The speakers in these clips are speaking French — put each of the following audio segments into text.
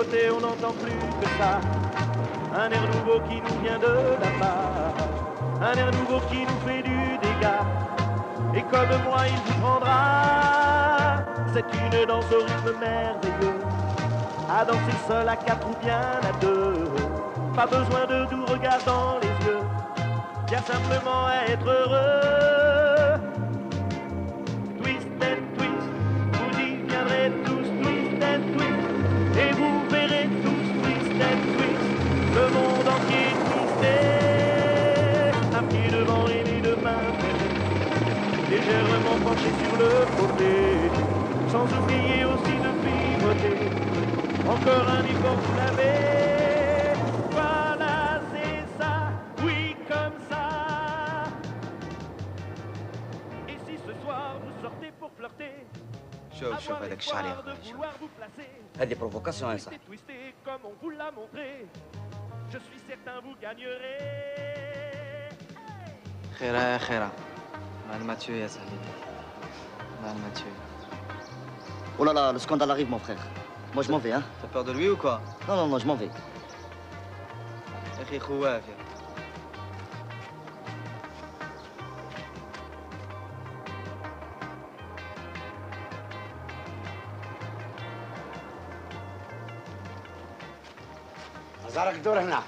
côté on n'entend plus que ça. Un air nouveau qui nous vient de là-bas. Un air nouveau qui nous fait du dégât. Et comme moi il vous prendra. C'est une danse au rythme merveilleux. À danser seul, à quatre ou bien à deux. Pas besoin de doux regards dans les yeux. Bien simplement à être heureux. Twist and twist, vous y viendrez tous. Twist and twist, et vous verrez tous. Twist and twist, le monde entier twisté. Un pied devant et les deux mains fermées, légèrement penché sur le côté, sans oublier aussi de pivoter. Encore un effort, vous l'avez. Voilà, c'est ça, oui, comme ça. Et si ce soir vous sortez pour flirter, شوف هذاك الشعر يا اخويا هذه بروفوكاسيون يا صاحبي comme on vous l'a montré. Je suis certain vous gagnerez. خيرة يا خيرة مع Mathieu يا صاحبي مع Mathieu. Oh là là, le scandale arrive mon frère. Moi je m'en vais, hein. T'as peur de lui ou quoi? Non, non, non, je m'en vais. أخي خواف يا زارك دور هنا.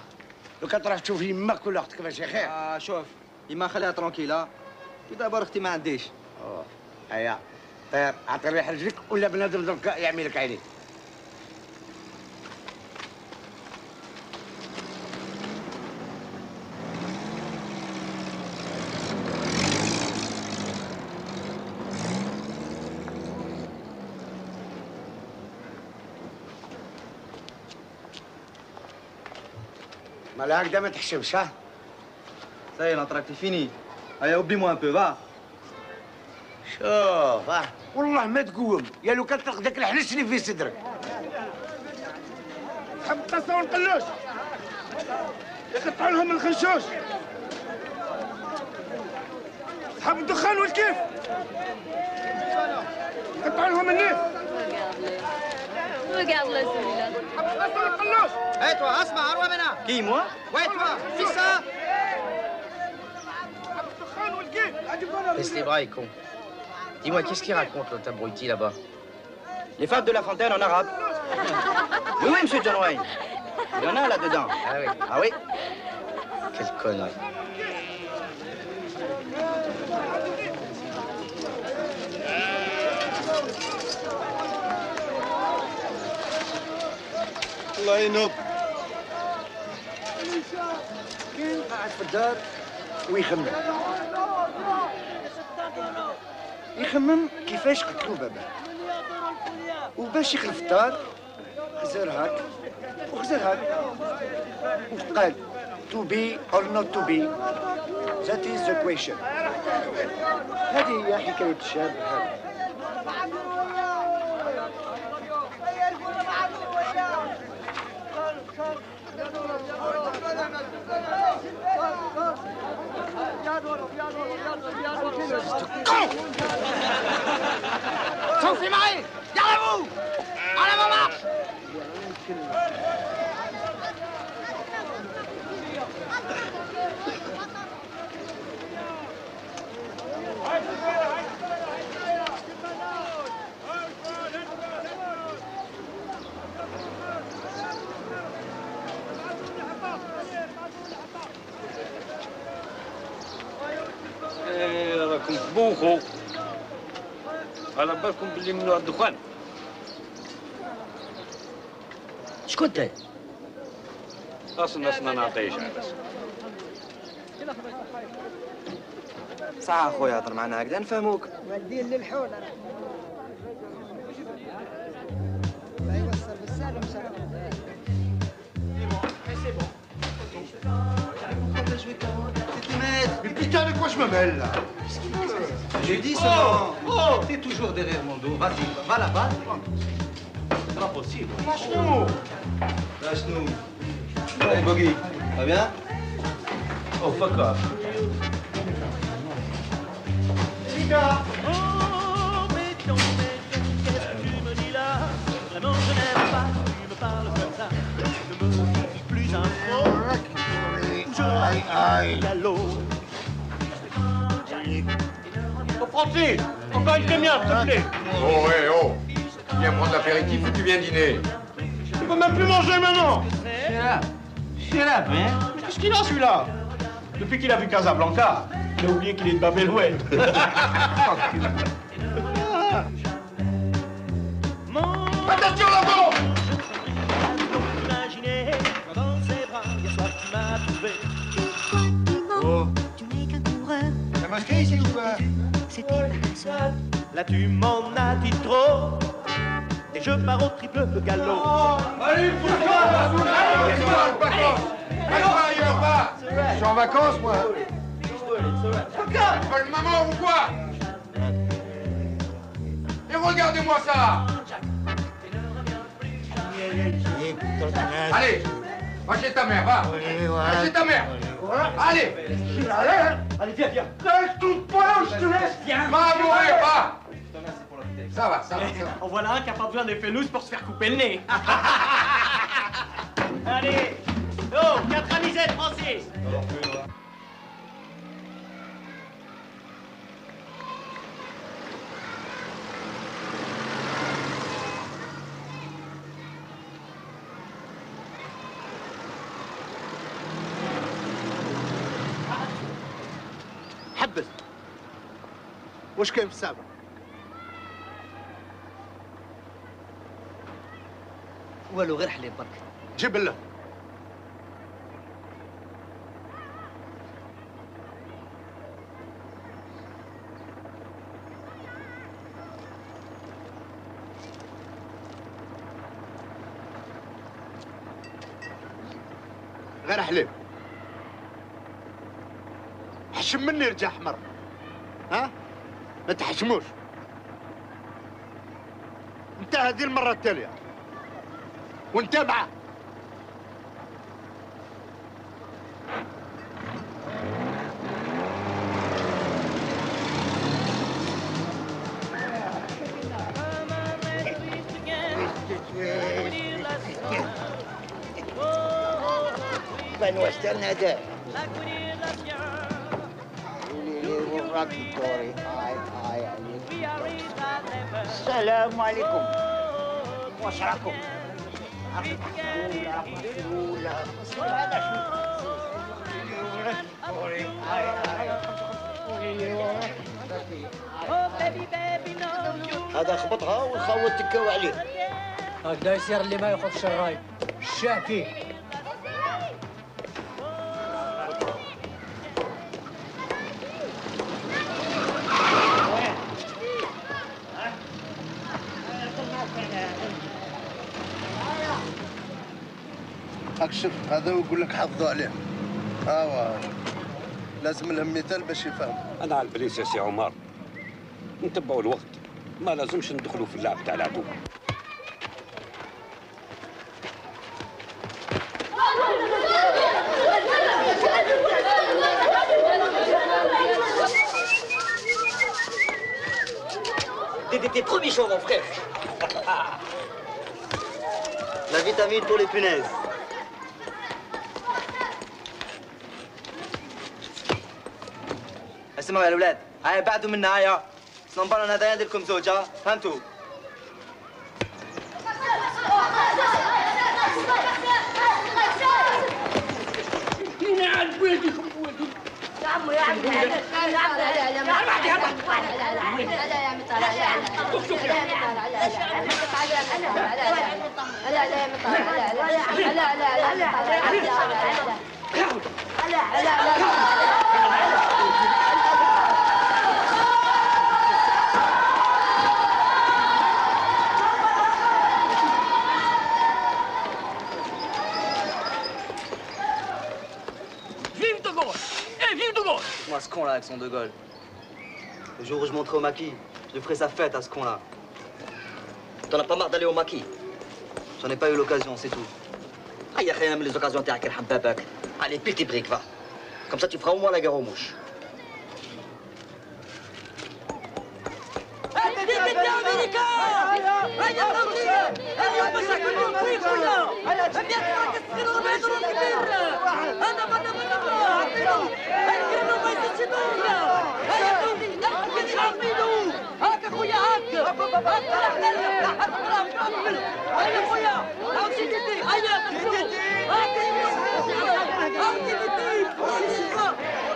لو كان تروح تشوف يماك ولا اختك باش خير. شوف يما خليها ترونكيلا ودابا اختي ما عنديش. اوه هيا طير اعطي ريح رجلك ولا بنادم درك يعمي لك عينيك. مالا هكذا ما تحشمش ها. Ça y est, l'entracte est fini. Allez, oublie-moi un peu, va. شوف والله ما تقوم يا لو كان طلق داك الحنش اللي في صدرك. تحب الطاسه والقلوش يقطعوا لهم الخنشوش. تحب الدخان والكيف يقطعوا لهم النيف. Regarde-le celui-là. تحب الطاسه والقلوش. Hé, toi, Asma, Arwa Mena. Qui, moi? Ouais, toi, fais ça. تحب الدخان والكيف. Baisse les bras, con. Dis-moi, qu'est-ce qu'il raconte, l'autre abruti, là-bas? Les fables de La Fontaine en arabe. Oui, oui, monsieur John Wayne. Il y en a là-dedans. Ah oui. Ah oui? Quelle connerie. الله ينوب. كاين قاعد في الدار ويخمم. يخمم كيفاش قتلوا باباه. وباش يخلف الدار خزر هاك وخزر هاك وقال to be or not to be that is the question. هذه هي حكاية الشاب هذا. صوفي معي يلا بو على ما مارش. راكم تبوخوا على بالكم باللي ممنوع الدخان. شكون انت؟ اصلا نعطيش بس. ساعة أخويا هضر معنا هكذا نفهموك. ودين للحول ما يوصل بالسالم سلام. Mais putain, de quoi je me mêle là? J'ai dit seulement. Oh, t'es toujours derrière mon dos. Vas-y, va là-bas. C'est pas possible. Lâche-nous! Lâche-nous. Allez, Boggy, va bien? Oh, fuck off. Chica! Oh, mais non, qu'est-ce que tu me dis là? Vraiment, je n'aime pas, tu me parles comme ça. galop. Oh, Francis, encore une demi-heure, s'il te plaît. Oh, ouais, oh. Tu viens prendre l'apéritif ou tu viens dîner? Tu peux même plus manger maintenant. Shut up, man. Mais qu'est-ce qu'il a, celui-là? Depuis qu'il a vu Casablanca, il a oublié qu'il est de Bab el-Oued. Attention là-bas! Imaginez dans ses bras, hier soir tu m'as trouvé. Oh. Tu n'es qu'un coureur, La mosquée ici ou pas? c'était pas seul. Là tu m'en as dit trop. Et je pars au triple galop. Allez, pousse-toi! Allez, ailleurs, va! Je suis en vacances, moi. Pas le maman ou quoi? Et regardez-moi ça! Allez, va chez ta mère, va! Va chez ta mère! Allez! Allez, viens, viens. Reste tout pas, je te laisse, viens. Va mourir, va! Ça va, ça va. En voilà un qui a pas besoin d'effet loose pour se faire couper le nez. Allez, oh, 4 anisettes, Francis. حبس. واش كاين في السابع؟ والو غير حليب برك. جيب له. غير حليب. حشم مني رجع احمر. ها؟ ما تحشموش. انت هذه المرة التالية. وانت معاه. Ben واشترنا هذا السلام عليكم. واش راكم؟ هذا خبطها والخوت تكاو عليه. هكذا يصير اللي ما ياخذش الراي الشاه فيه. هاك شوف هذا ويقول لك حافظوا عليه. لازم لهم مثال باش يفهم. انا على البليس يا سي عمر نتبعوا الوقت، ما لازمش ندخلوا في اللعب تاع العدو. T'es trop méchant, mon frère. La vitamine pour les punaises. اسمعوا يا الاولاد، هاي بعدوا منا هايا صنبرنا هذا نديركم زوجة، فهمتوا؟ مين عاد ولدكم ولدي؟ يا عمو يا عمو يا Vive de Gaulle! Eh, vive de Gaulle! Moi, ce con-là avec son De Gaulle. Le jour où je monterai au maquis, je lui ferai sa fête à ce con-là. T'en as pas marre d'aller au maquis? J'en ai pas eu l'occasion, c'est tout. Ah, y'a rien, mais les occasions t'es à quel hababak. Allez, pile tes briques, va. Comme ça, tu feras au moins la guerre aux mouches. Vive l'Américain! هيا خويا اليوم باش ناكلوا في خويا اليوم كسروا البيض الكبير انا بدا عطينو الكريم ما يزيدش دوله هيا خويا الكبير عطينو هاك خويا هاك هيا خويا هاك سيدي هيا هاك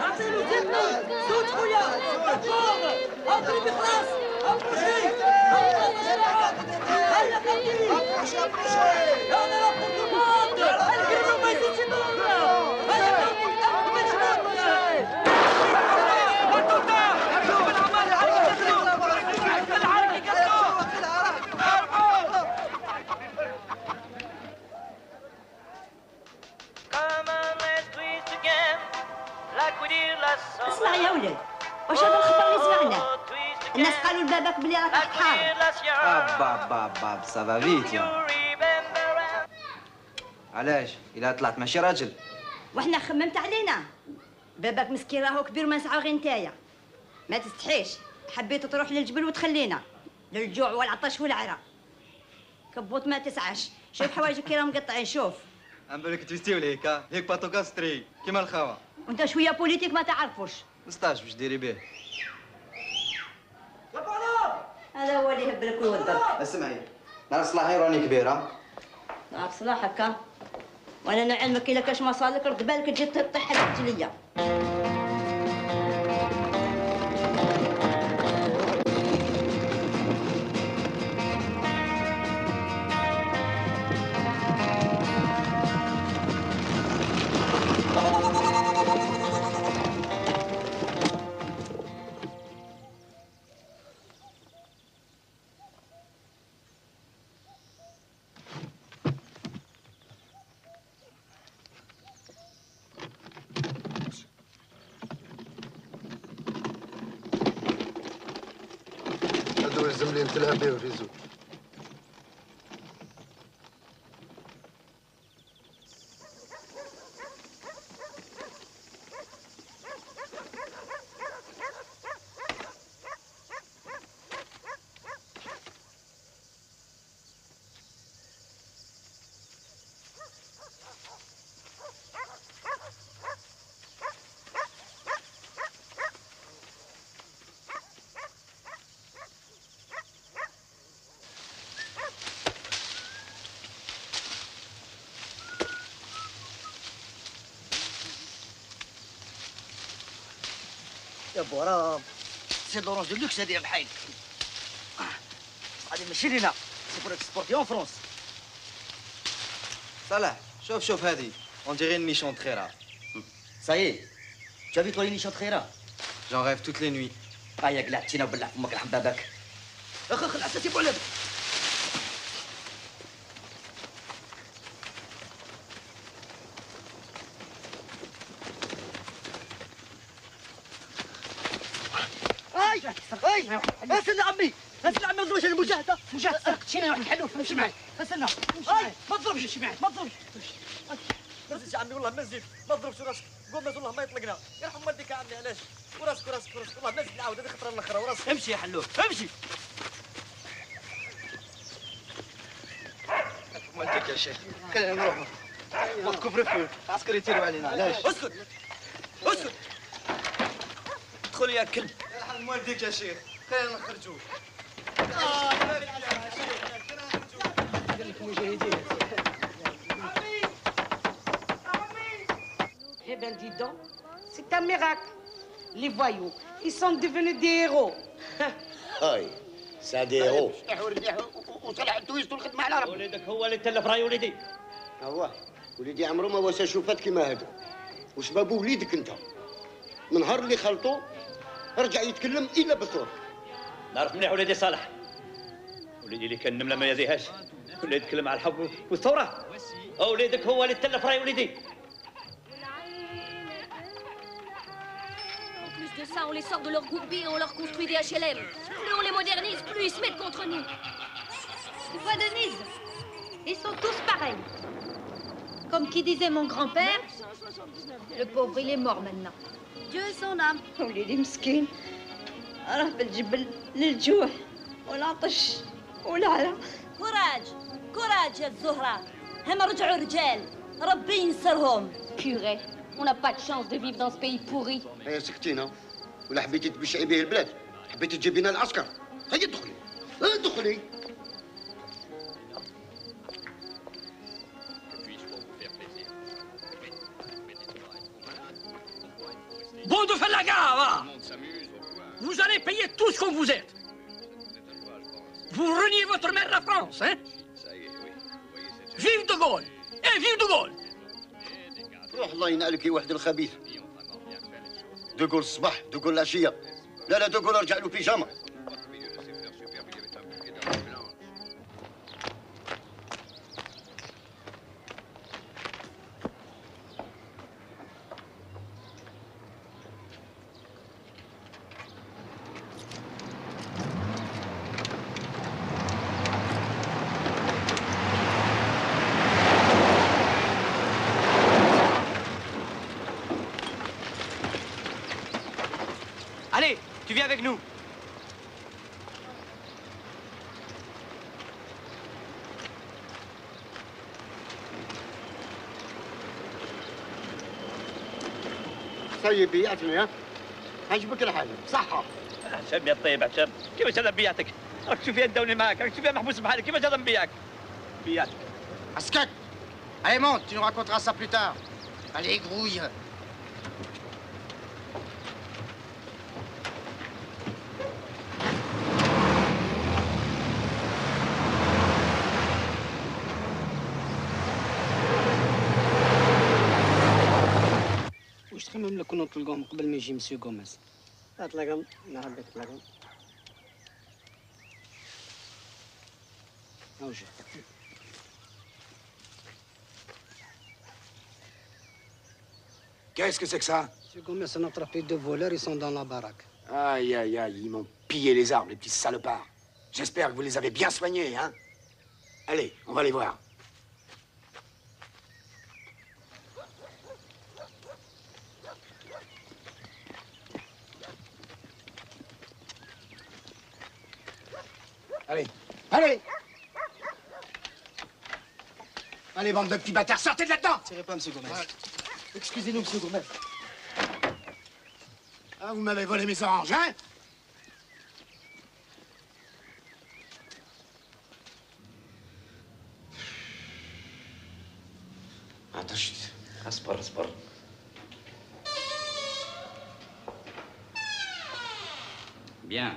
عطينو زيتنا زوج خويا دكور اضربي خلاص ابروشي هيا خويا يلا لا بورتوغال الكريم ما يزيدش دوله هيا خويا اسمع يا ولد، واش هذا الخبر اللي سمعناه؟ الناس قالوا لباباك بلي راك تحت حارب. باب سافا فيت يا علاش؟ إلا طلعت ماشي راجل. وحنا خممت علينا. باباك مسكين راهو كبير وما نسعو غير نتايا. ما تستحيش، حبيت تروح للجبل وتخلينا للجوع والعطش والعرا. كبوط ما تسعاش، شوف حوايجك كي راهم مقطعين شوف. عم بالك تفستيو ليك هيك باتوكاستري كيما الخوا. وانت شويه بوليتيك ما تعرفوش. مستاش باش ديري به. هذا هو اللي يهبلك ويوضرك. اسمعي، نهار صلاحي راني كبيره. نهار صلاح هكا. وانا نعلمك الا كاش ما صالك رد بالك تجي تطيح هذيك ليا. الزملين تلعب بيه الريزو. يا بورا سي لورونج دو لوكس هذه يا محايد. هذه ماشي لينا، سي بور اكسبورتي اون فرونس. صلاح شوف هذه اون ديري une nichon très rare. Ça y est, tu as vu toi les nichons très rares? J'en rêve toutes les nuits. هيا قلعتينا وبلع فمك يرحم باباك. اخ العساسي بولد. اي استنى عمي استنى عمي ما تضربش المجاهده سرقت شي واحد الحلوف امشي معي استنى اي ما تضربش امشي معي ما تضربش ما تزيدش عمي والله ما تزيد ما تضربش راسك قول والله ما يطلقنا يرحم والديك يا عمي علاش وراسك والله ما تزيد نعاود هذه خطره الاخرى وراسك امشي يا حلوف امشي والديك يا شيخ خلينا نروحوا وقت كفر فيه عسكري يطيروا علينا علاش اسكت ادخل يا كلب يرحم والديك يا شيخ خلينا نخرجوا Eh bien, dis donc, c'est un miracle. Les voyous, ils sont devenus des héros. هاي سادي هو وطلع التويست والخدمه على ربي. ولدك هو اللي تلف راي ولدي. هو ولدي عمره ما وسع شوفات كيما هذا. وسبب وليدك انت. من نهار اللي خلطو رجع يتكلم الا بالثور. نعرف مليح ولدي صالح. ولدي اللي كان النمله ما يزيهاش. ولا يتكلم على الحب والثوره. وليدك هو اللي تلف راي ولدي. De ça, on les sort de leur gourbi et on leur construit des HLM. Plus on les modernise, plus ils se mettent contre nous. Tu vois, Denise, ils sont tous pareils. Comme qui disait mon grand-père, le pauvre, il est mort maintenant. Dieu ait son âme. وليدي مسكين راه بالجبل للجوع والعطش ولا كوراج كوراج يا الزهرة، هم رجعوا رجال، ربي ينصرهم. Purée, on n'a pas de chance de vivre dans ce pays pourri. هيا سكتينا، ولا حبيتي تبشعي به البلاد؟ حبيتي تجيبي لنا العسكر؟ هيا ادخلي، ادخلي. Bon de Falaga, va! Vous allez payer tout ce qu'on vous êtes. Vous reniez votre mère, la France, hein? Vive de Gaulle! Et vive de Gaulle! روح الله ينقلك يا واحد الخبيث. دوغول الصباح، دوغول العشية. لا دوغول ارجع له بيجاما. Allez, tu viens avec nous. طيب بيعتني ها؟ عجبك الحال صحة. عشام يا طيب عشام، كيفاش انا نبيعتك؟ راك تشوف فيها نداوني معاك، راك تشوف فيها محبوس بحالك، كيفاش انا نبيعك؟ بيعتك. Ascat! Allez, monte, tu nous raconteras ça plus tard. Allez, grouille. واش تخمم لو كنا نطلقوهم قبل ما يجي مسيو غوميز؟ اطلقهم نهار اطلقهم. اوجه. Qu'est-ce que c'est que ça? Monsieur Gomez, on a attrapé deux voleurs, ils sont dans la baraque. Aïe, aïe, aïe, ils m'ont pillé les armes, les petits salopards. J'espère que vous les avez bien soignés, hein? Allez, on va les voir. Allez, allez! Allez, bande de petits bâtards, sortez de là-dedans! Tirez pas, monsieur Gomez. Ouais. Excusez-nous, monsieur Gomez. Ah, vous m'avez volé mes oranges, hein? عطشت. اصبر اصبر. Bien.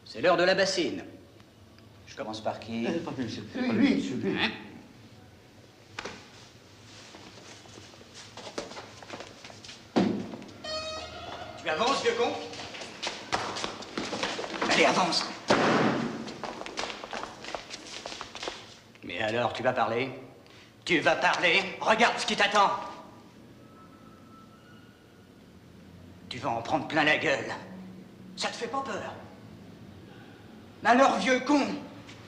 C'est l'heure de la bassine. Je commence par qui? Lui, monsieur. Hein? Tu avances, vieux con? Allez, avance. Mais alors, tu vas parler? Tu vas parler? Regarde ce qui t'attend. Tu vas en prendre plein la gueule. Ça te fait pas peur? Alors, vieux con,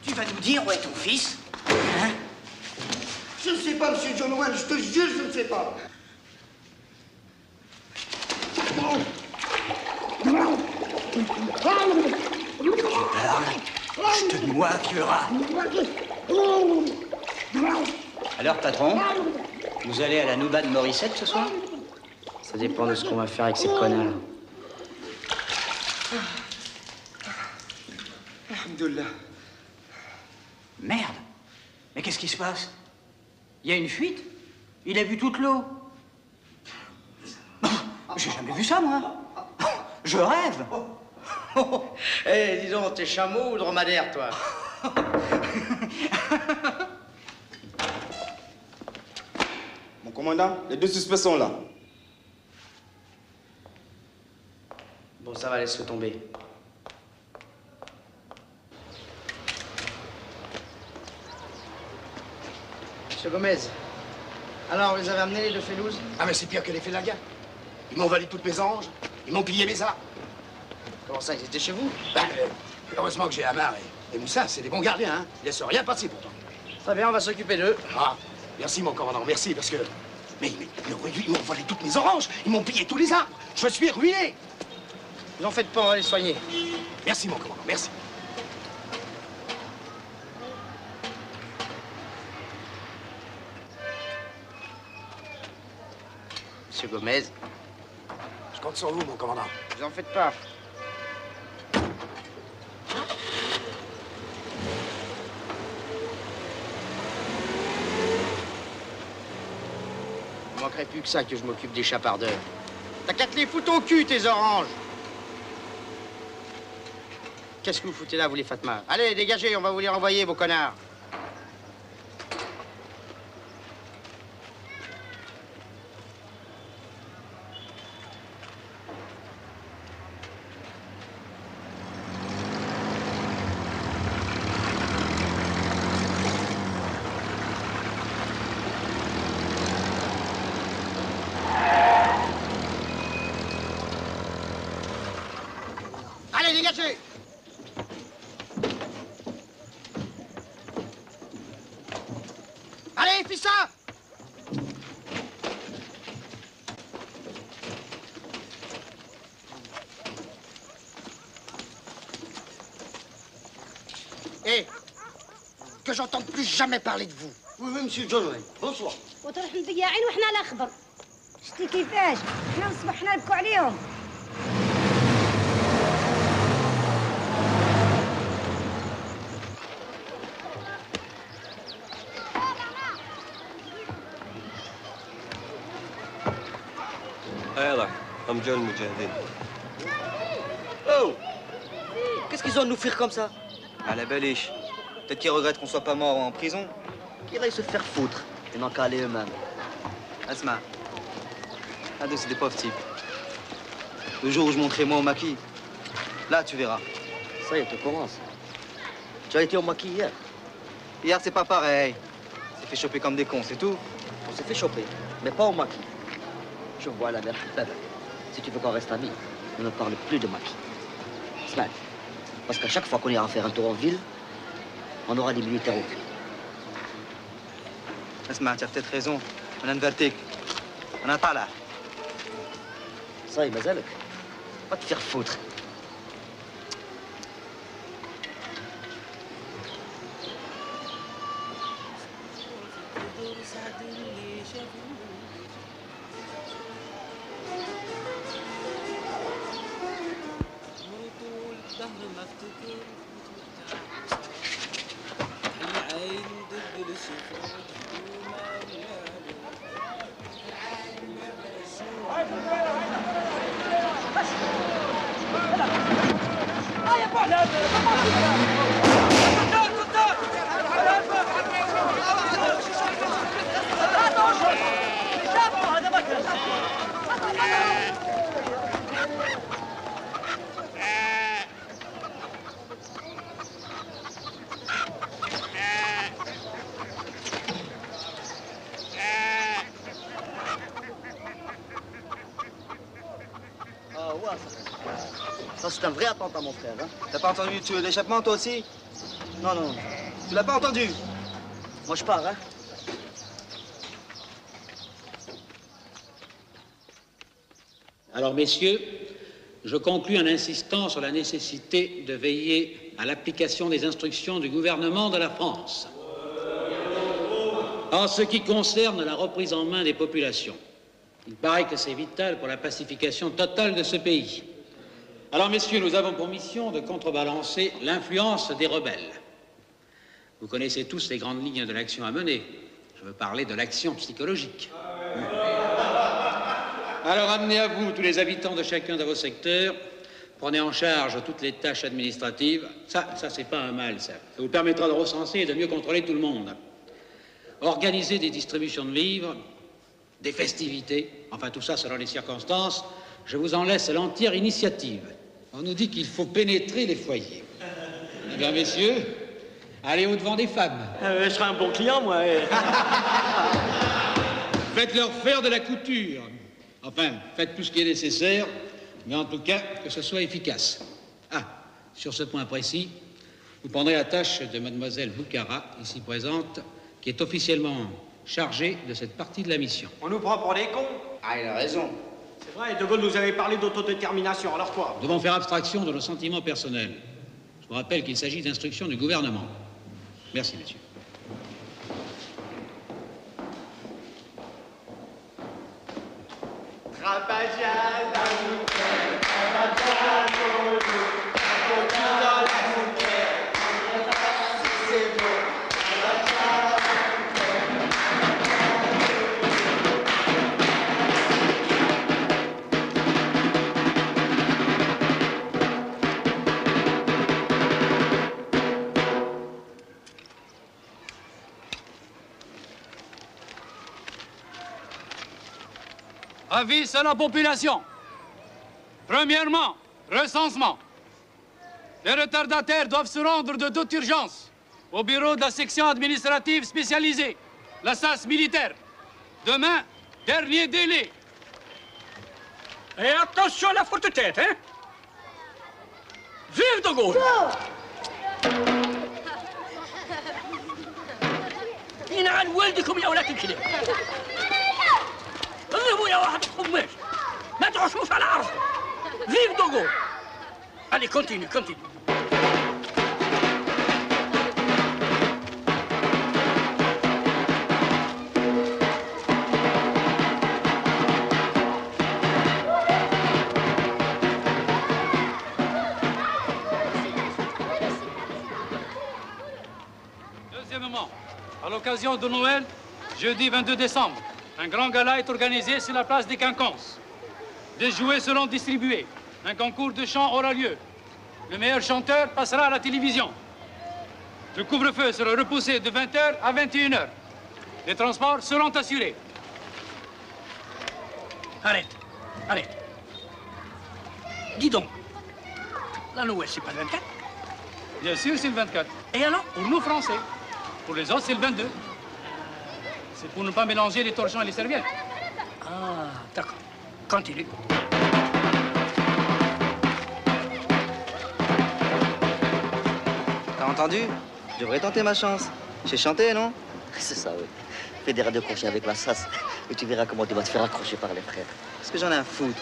tu vas nous dire où est ton fils? Hein? Je ne sais pas, monsieur John Wayne, je te jure, je ne sais pas. Tu parles, je te noie, vieux rat. Alors, patron, vous allez à la Nouba de Morissette ce soir? Ça dépend de ce qu'on va faire avec ces connards. Alhamdoulilah. Merde! Mais qu'est-ce qui se passe? Il y a une fuite? Il a vu toute l'eau. J'ai jamais vu ça, moi. Je rêve. Eh, dis donc, t'es chameau ou dromadaire, toi? Mon commandant, les deux suspects sont là. Bon, ça va, laisse-le tomber. Monsieur Gomez, alors, vous les avez amenés, les deux Félouses? Ah, mais c'est pire que les Félagas. Ils m'ont volé toutes mes oranges, ils m'ont pillé mes armes. Comment ça, ils étaient chez vous? Ben, heureusement que j'ai Amar et Moussa, c'est des bons gardiens, hein. Ils laissent rien passer pourtant. Très bien, on va s'occuper d'eux. Ah, merci mon commandant, merci, parce que... Mais ils m'ont volé toutes mes oranges, ils m'ont pillé tous les arbres. Je suis ruiné. Vous en faites pas, on va les soigner. Merci mon commandant, merci. monsieur Gomez. Je compte sur vous, mon commandant. Vous en faites pas. Il manquerait plus que ça que je m'occupe des chapardeurs. T'as qu'à te les foutre au cul, tes oranges. Qu'est-ce que vous foutez là, vous les Fatma? Allez, dégagez, on va vous les renvoyer, vos connards. Allez, dégagez! Allez, fais ça! Hé! Que j'entende plus jamais parler de vous. Oui, oui, monsieur John Wayne. Bonsoir. وتروح مضيعين وحنا على خبر. شتي كيفاش؟ حنا نصبح حنا نبكوا عليهم. Ayala, I'm John Mujahideen. Oh! Qu'est-ce qu'ils ont à nous faire comme ça? Ah, la baliche. Peut-être qu'ils regrettent qu'on soit pas mort en prison. Qu'ils aillent se faire foutre et n'en qu'à aller eux-mêmes. Asma. Ah, c'est des pauvres types. Le jour où je montrerai moi au maquis, là, tu verras. Ça y est, tu commences. Tu as été au maquis hier? Hier, c'est pas pareil. On s'est fait choper comme des cons, c'est tout. On s'est fait choper, mais pas au maquis. Je vois la mère bébé. Si tu veux qu'on reste amis, on ne parle plus de maquis. Smile. Parce qu'à chaque fois qu'on ira faire un tour en ville, on aura des militaires au cul. Asma, tu as peut-être raison. On a une vertique. On a pas là. Ça, il mazalek. Va te faire foutre. Ça, c'est un vrai attentat, mon frère. Hein? T'as pas entendu tuer l'échappement, toi aussi? Non, non. Tu l'as pas entendu? Moi, je pars, hein? Alors, messieurs, je conclus en insistant sur la nécessité de veiller à l'application des instructions du gouvernement de la France. En ce qui concerne la reprise en main des populations, il paraît que c'est vital pour la pacification totale de ce pays. Alors, messieurs, nous avons pour mission de contrebalancer l'influence des rebelles. Vous connaissez tous les grandes lignes de l'action à mener. Je veux parler de l'action psychologique. Alors, amenez à vous tous les habitants de chacun de vos secteurs. Prenez en charge toutes les tâches administratives. Ça c'est pas un mal, ça. Ça vous permettra de recenser et de mieux contrôler tout le monde. Organisez des distributions de vivres, des festivités, enfin tout ça selon les circonstances. Je vous en laisse l'entière initiative. On nous dit qu'il faut pénétrer les foyers. Eh bien, messieurs, allez au-devant des femmes. Je serai un bon client, moi. Faites-leur faire de la couture. Enfin, faites tout ce qui est nécessaire, mais en tout cas, que ce soit efficace. Ah, sur ce point précis, vous prendrez la tâche de mademoiselle Boukhara, ici présente, qui est officiellement chargée de cette partie de la mission. On nous prend pour des cons. Ah, il a raison. C'est vrai, De Gaulle nous avait parlé d'autodétermination, alors quoi? Nous devons faire abstraction de nos sentiments personnels. Je vous rappelle qu'il s'agit d'instructions du gouvernement. Merci, messieurs. Avis à la population. Premièrement, recensement. Les retardataires doivent se rendre de toute urgence au bureau de la section administrative spécialisée, la SAS militaire. Demain, dernier délai. Et attention à la forte tête, hein? Vive de Gaulle! ينعل والدكم يا ولاد الكلاب. اضربوا يا واحد الخماش. ما تعصوش على عرفكم. Vive de Gaulle! Allez, continue, continue. Deuxièmement, à l'occasion de Noël, jeudi 22 décembre, un grand gala est organisé sur la place des Quinconces. Des jouets seront distribués. Un concours de chant aura lieu. Le meilleur chanteur passera à la télévision. Le couvre-feu sera repoussé de 20h à 21h. Les transports seront assurés. Arrête, arrête. Dis donc, la Noël, c'est pas le 24? Bien sûr, c'est le 24. Et alors? Pour nous, Français. Pour les autres, c'est le 22. C'est pour ne pas mélanger les torchons et les serviettes. Ah, d'accord. Continue. T'as entendu? Je devrais tenter ma chance. J'ai chanté, non? C'est ça, oui. Fais des radios-crochets avec la SAS et tu verras comment tu vas te faire accrocher par les frères. Parce que j'en ai un foutre.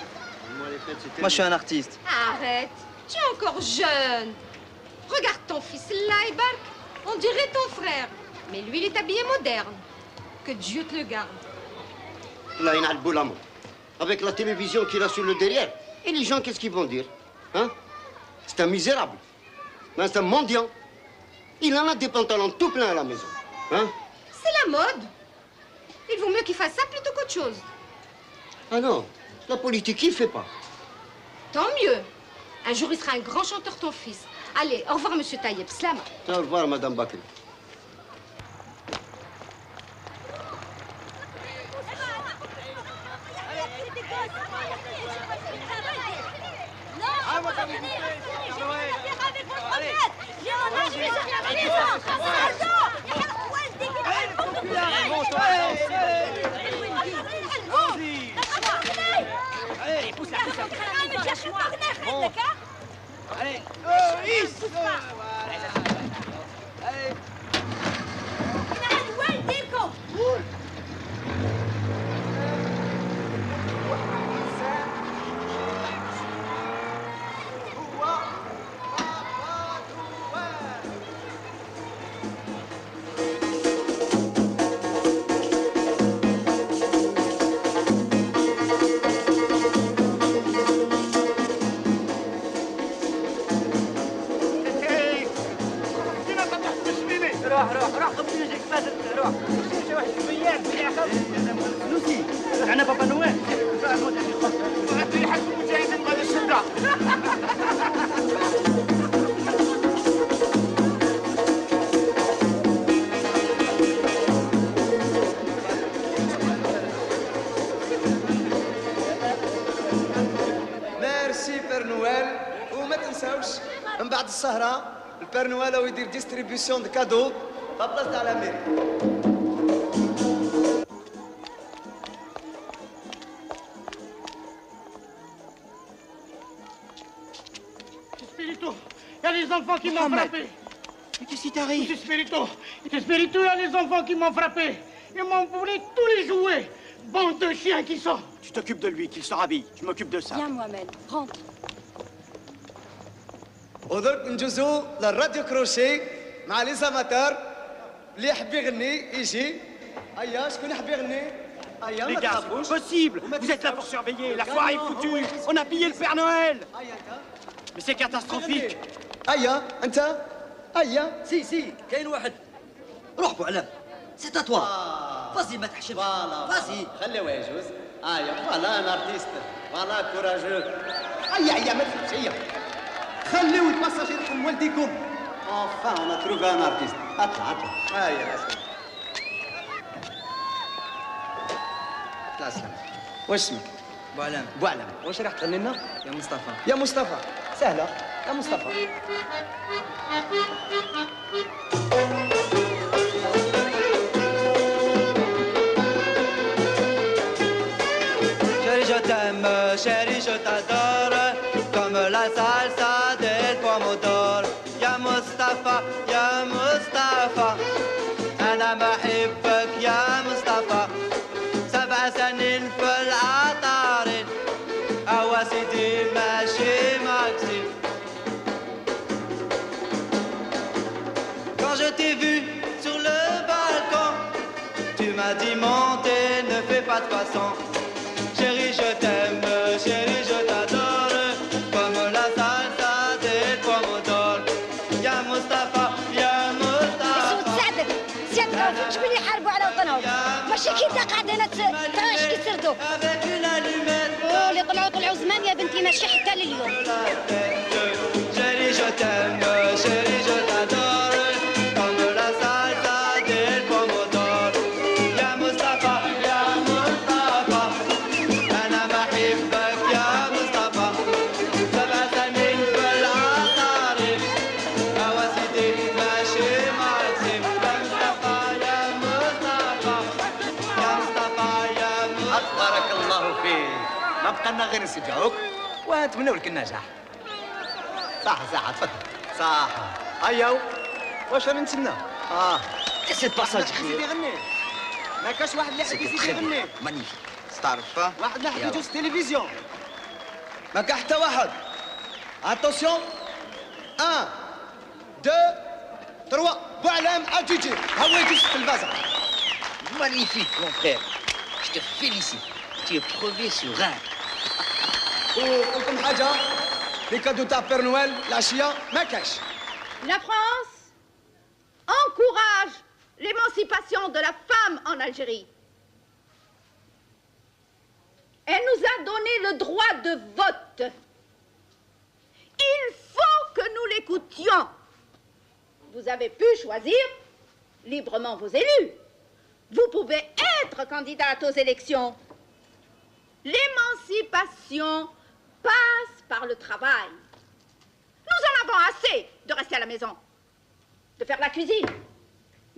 Moi, je suis un artiste. Arrête, tu es encore jeune. Regarde ton fils là, Ibark. On dirait ton frère. Mais lui, il est habillé moderne. Que Dieu te le garde. Là, il a le boulamo. Avec la télévision qu'il a sur le derrière. Et les gens, qu'est-ce qu'ils vont dire? Hein? C'est un misérable. Mais c'est un mendiant. Il en a des pantalons tout pleins à la maison. Hein? C'est la mode. Il vaut mieux qu'il fasse ça plutôt qu'autre chose. Ah non, la politique, il fait pas. Tant mieux. Un jour, il sera un grand chanteur, ton fils. Allez, au revoir, monsieur Taïeb. Slama. Au revoir, madame Bakri. Allez, pousse la Allez, روح خذ لي فاتت روح شي واحد البيان يا اخي فلوسي انا بابا نويل غادي يحب المجاهدين غادي الشده ميرسي بير نويل وما تنساوش من بعد السهره البير نويل هو يدير ديستريبيسيون دو كادو لابلاص تاع الاميري. Spirito, il y a les enfants qui m'ont frappé. Mais qu'est-ce qui t'arrive? Spirito, il y a les enfants qui m'ont frappé. Ils m'ont volé tous les jouets. Bande de chiens qui sont. Tu t'occupes de lui, qu'il se rhabille. Je m'occupe de ça. Viens, Mohamed, rentre. ودرك نجوزو للراديو كروشي مع لي زاماتور اللي يحب يغني يجي. هيا شكون يحب يغني؟ هيا Les ما gars, تخافوش. c'est possible. Vous êtes là pour surveiller. La foire est foutue. On a pillé le Père Noël. Mais c'est catastrophique. هيا انت هيا سي كاين واحد روح بوعلام سي تاتوا فازي ما تحشمش فازي خليه يجوز. هيا فوالا ان ارتيست فوالا كوراجو. هيا ما تخافش هيا خليو الباساجي يروحوا لوالديكم. Enfin, on a trouvé un artiste. اطلع هيا اسمع. لا اسلم. واش اسمك؟ بوعلام. بوعلام. واش راح تغني لنا؟ يا مصطفى. يا مصطفى. سهلة. يا مصطفى. Chérie, je t'aime, chérie, je t'adore, comme la salsa del pomodoro. يا مصطفى يا مصطفى أنا بحبك يا مصطفى 7 سنين في العطارين أوا سيدي ماشي ماكسيم. Quand je t'ai vu sur le balcon, tu m'as dit montez, ne fais pas de façon. Chérie, je t'aime, chérie, je t'adore, comme la salsa del pomodoro. يا مصطفى يا مصطفى. سعدك سعدك شكون اللي يحاربوا على وطنهم؟ ماشي كي انت قاعد هنا تراش كيسردوا. اللي طلعوا زمان يا بنتي ماشي حتى لليوم. Chérie, je t'aime, chérie, je t'adore, comme la salsa del pomodoro. يا مصطفى يا مصطفى أنا بحبك يا مصطفى 7 سنين في العطارين أوا سيدي ماشي ماكسيم. يا مصطفى يا مصطفى يا مصطفى يا مصطفى. بارك الله فيك. ما بقى لنا غير نسجعوك ونتمنوا لك النجاح. صح صح تفضل. صح. ايوا واش راني نتسنى؟ سي باساج يزيد يغني. ما كاش واحد اللي يحب يزيد يغني. مانيفيك. تعرف واحد اللي يحب يجوز التلفزيون. ما كان حتى واحد. اتونسيون 1 2 3 بوعلام اتيتي ها هو يجلس في الفازة. Magnifique, mon frère. Je te félicite. Tu es crevé sur un. وقلكم حاجة les cadeaux تاع بير نويل العشية ما كاش. La France encourage l'émancipation de la femme en Algérie. Elle nous a donné le droit de vote. Il faut que nous l'écoutions. Vous avez pu choisir librement vos élus. Vous pouvez être candidate aux élections. L'émancipation passe par le travail. Nous en avons assez de rester à la maison, de faire la cuisine,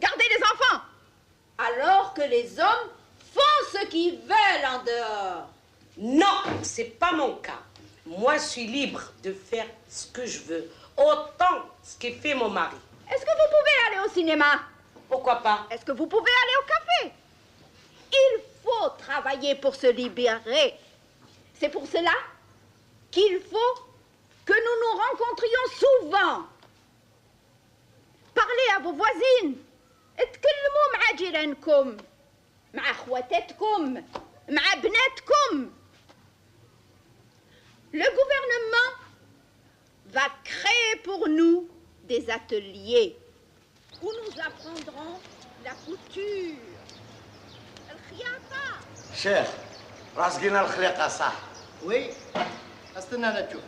garder les enfants, alors que les hommes font ce qu'ils veulent en dehors. Non, c'est pas mon cas. Moi, je suis libre de faire ce que je veux, autant ce que fait mon mari. Est-ce que vous pouvez aller au cinéma? Pourquoi pas? Est-ce que vous pouvez aller au café? Il faut travailler pour se libérer. C'est pour cela qu'il faut que nous nous rencontrions souvent. Parlez à vos voisines. اتكلموا مع جيرانكم، مع اخواتاتكم، مع بناتكم. Le gouvernement va créer pour nous des ateliers où nous apprendrons la couture. الخياطة. شيخ راسقينا الخليقة صح. وي استنى انا تشوف.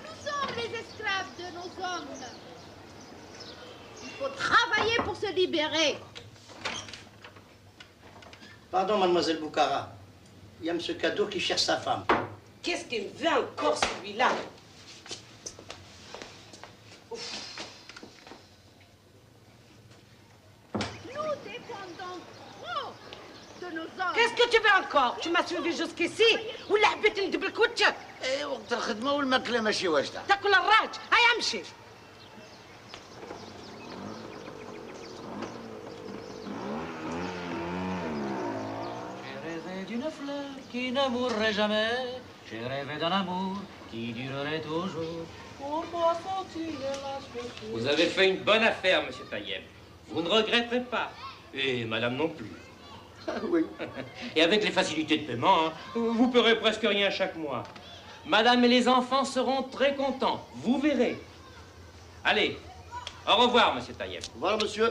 Nous sommes les esclaves de nos hommes. Il faut travailler pour se libérer. Pardon, mademoiselle Boukara. Il y a monsieur Cadeau qui cherche sa femme. Qu'est-ce qu'il veut encore, celui-là? Nous dépendons trop de nos hommes. Qu'est-ce que tu veux encore? Tu m'as suivi jusqu'ici ولا حبيت ندب الكوتشة؟ ايه وقت الخدمة والماكلة ماشي واجدة. تاكل الراج، هيا امشي. D'une fleur qui ne mourrait jamais, j'ai rêvé d'un amour qui durerait toujours. Pour moi, faut-il la Vous avez fait une bonne affaire, monsieur Taïeb. Vous ne regretterez pas. Et madame non plus. Oui. Et avec les facilités de paiement, hein, vous paierez presque rien chaque mois. Madame et les enfants seront très contents. Vous verrez. Allez, au revoir, monsieur Taïeb. Au revoir, monsieur.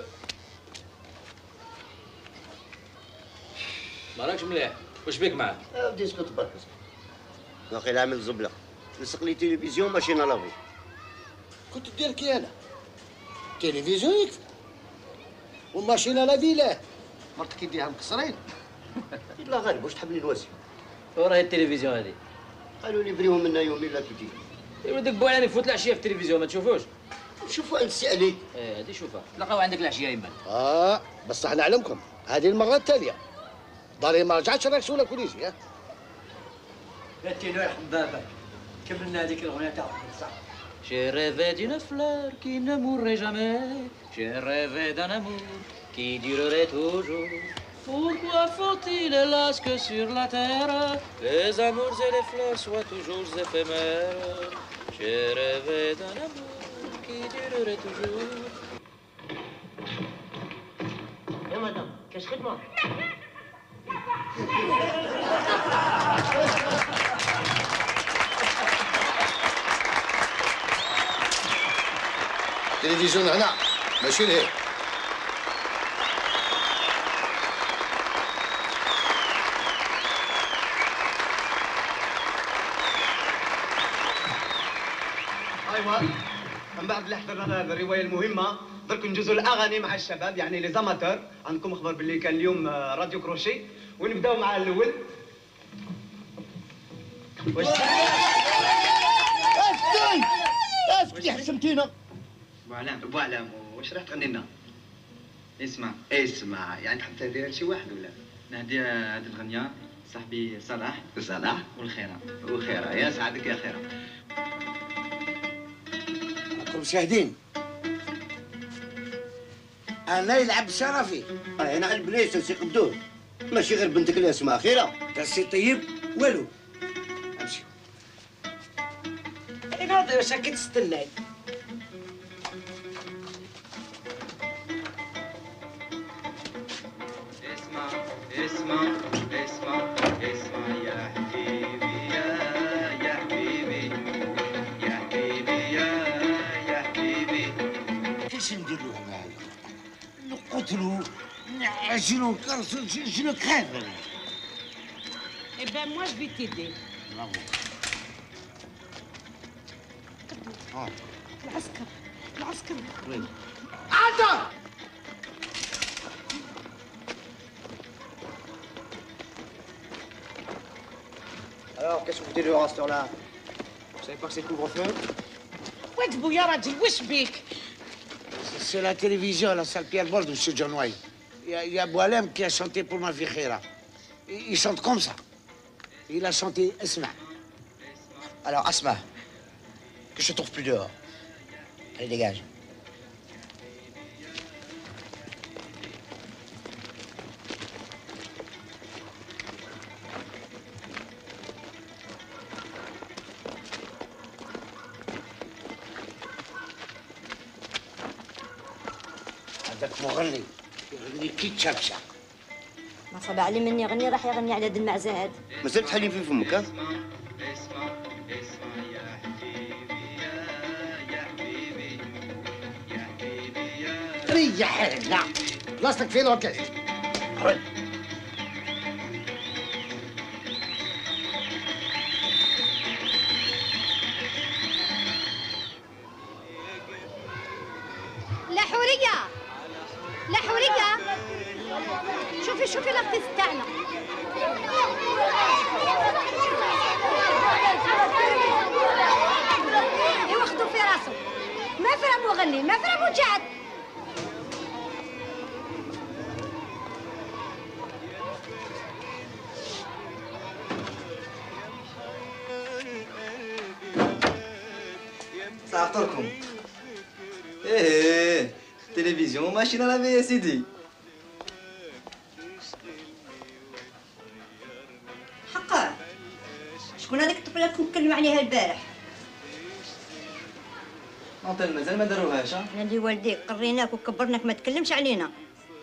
مالكش مليح واش بيك معاه؟ بدي اسكت برك. باقي العامل زبلة. لصق لي تلفزيون ماشينا لافي. كنت دير كي انا. تلفزيون يكفي. وماشينا لافي لا. مرتك يديها مكسرين. لا غالب واش تحبني نواسي؟ وراهي التلفزيون هذه. قالوا لي بريهم منا يومين لا كي يا ولدك بوعلاني يفوت العشيه في التلفزيون ما تشوفوش؟ نشوفوا انت سي عليك. ايه هذه شوفها تلقاو عندك العشيه يبان. بصح نعلمكم هذه المره التاليه داري ما رجعتش راك ولا كوليسي ها. قالت له يرحم بابك كملنا هذيك الاغنيه تاع صح. J'ai rêvé d'une fleur qui ne mourrait jamais. J'ai rêvé d'un amour qui durerait toujours. Pourquoi faut-il, hélas, que sur la terre, les amours et les fleurs soient toujours éphémères? J'ai rêvé d'un amour qui durerait toujours. يا مدام كاش خدمة؟ تلفزيون هنا ماشي لهيه. ايوا من بعد اللي حضرنا الروايه المهمه درك نجوزوا الاغاني مع الشباب يعني لي زاماتور. عندكم خبر باللي كان اليوم راديو كروشي ونبداو مع الاول. اسكتي حشمتينا. بوعلام واش راح تغني لنا؟ اسمع يعني تحب تهديها لشي واحد ولا؟ نهدي هذه الغنية صاحبي صلاح والخيرة يا سعدك يا خيرة. راكم شاهدين انا يلعب شرفي. انا على البلايص سي قدور ماشي غير بنتك اللي اسمها خيرة. تسي طيب والو امشي. هذا واش راكي تستناي؟ اسمع يا حبيبي يا حبيبي يا حبيبي. كاش ندير لهم هذا؟ نقتلوا نعجنوا نكرسوا شنو كخاف انا. Eh ben moi je vais t'aider. برافو. العسكر وين؟ عادة. Alors, qu'est-ce que vous dites à cette heure-là? Vous savez pas que c'est le couvre-feu? واد بويا راجل واش بيك؟ C'est la télévision, la salle Pierre Bol de M. John Wayne. Il y a Boalem qui a chanté pour ma fille Khira. Il chante comme ça. Il a chanté Esma. Alors, Asma, que je te trouve plus dehors. Allez, dégage. هذاك مغني يغني كي تشبشق. ما صاب علي مني يغني راح يغني على هاد المعزة هاد. مازال تحلي في فمك ها؟ ريح لا بلاصتك فين وكاش. لا حورية شوفي الارتيست تاعنا. يوخدوا في راسه ما فرا مغني ما فرا مجعد. صافطلكم. ايه التلفزيون ماشي لا في سيدي. حقا شكون هذيك الطفله اللي كنت نتكلم عليها البارح؟ انت مازال ما داروهاش ها؟ انا اللي والديك قريناك وكبرناك ما تكلمش علينا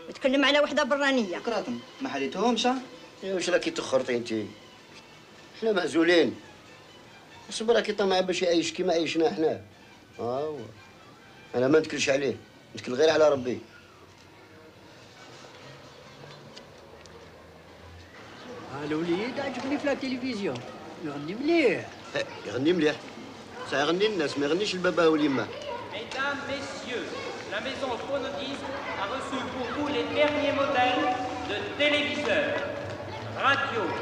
وتكلم على وحده برانيه. كراتم ما حليتوهمش ها؟ واش راكي تخرطي انت؟ حنا معزولين. صبر راكي طمع باش يعيش كيما عيشنا حنا. هو انا ما نتكلش عليه نتكل غير على ربي. الوليد عجبني في التلفزيون يغني مليح. يغني مليح سيغني الناس ما يغنيش البابا واليما. Mesdames, Messieurs, la maison Phonodisque a reçu pour vous les derniers modèles de téléviseurs, radios,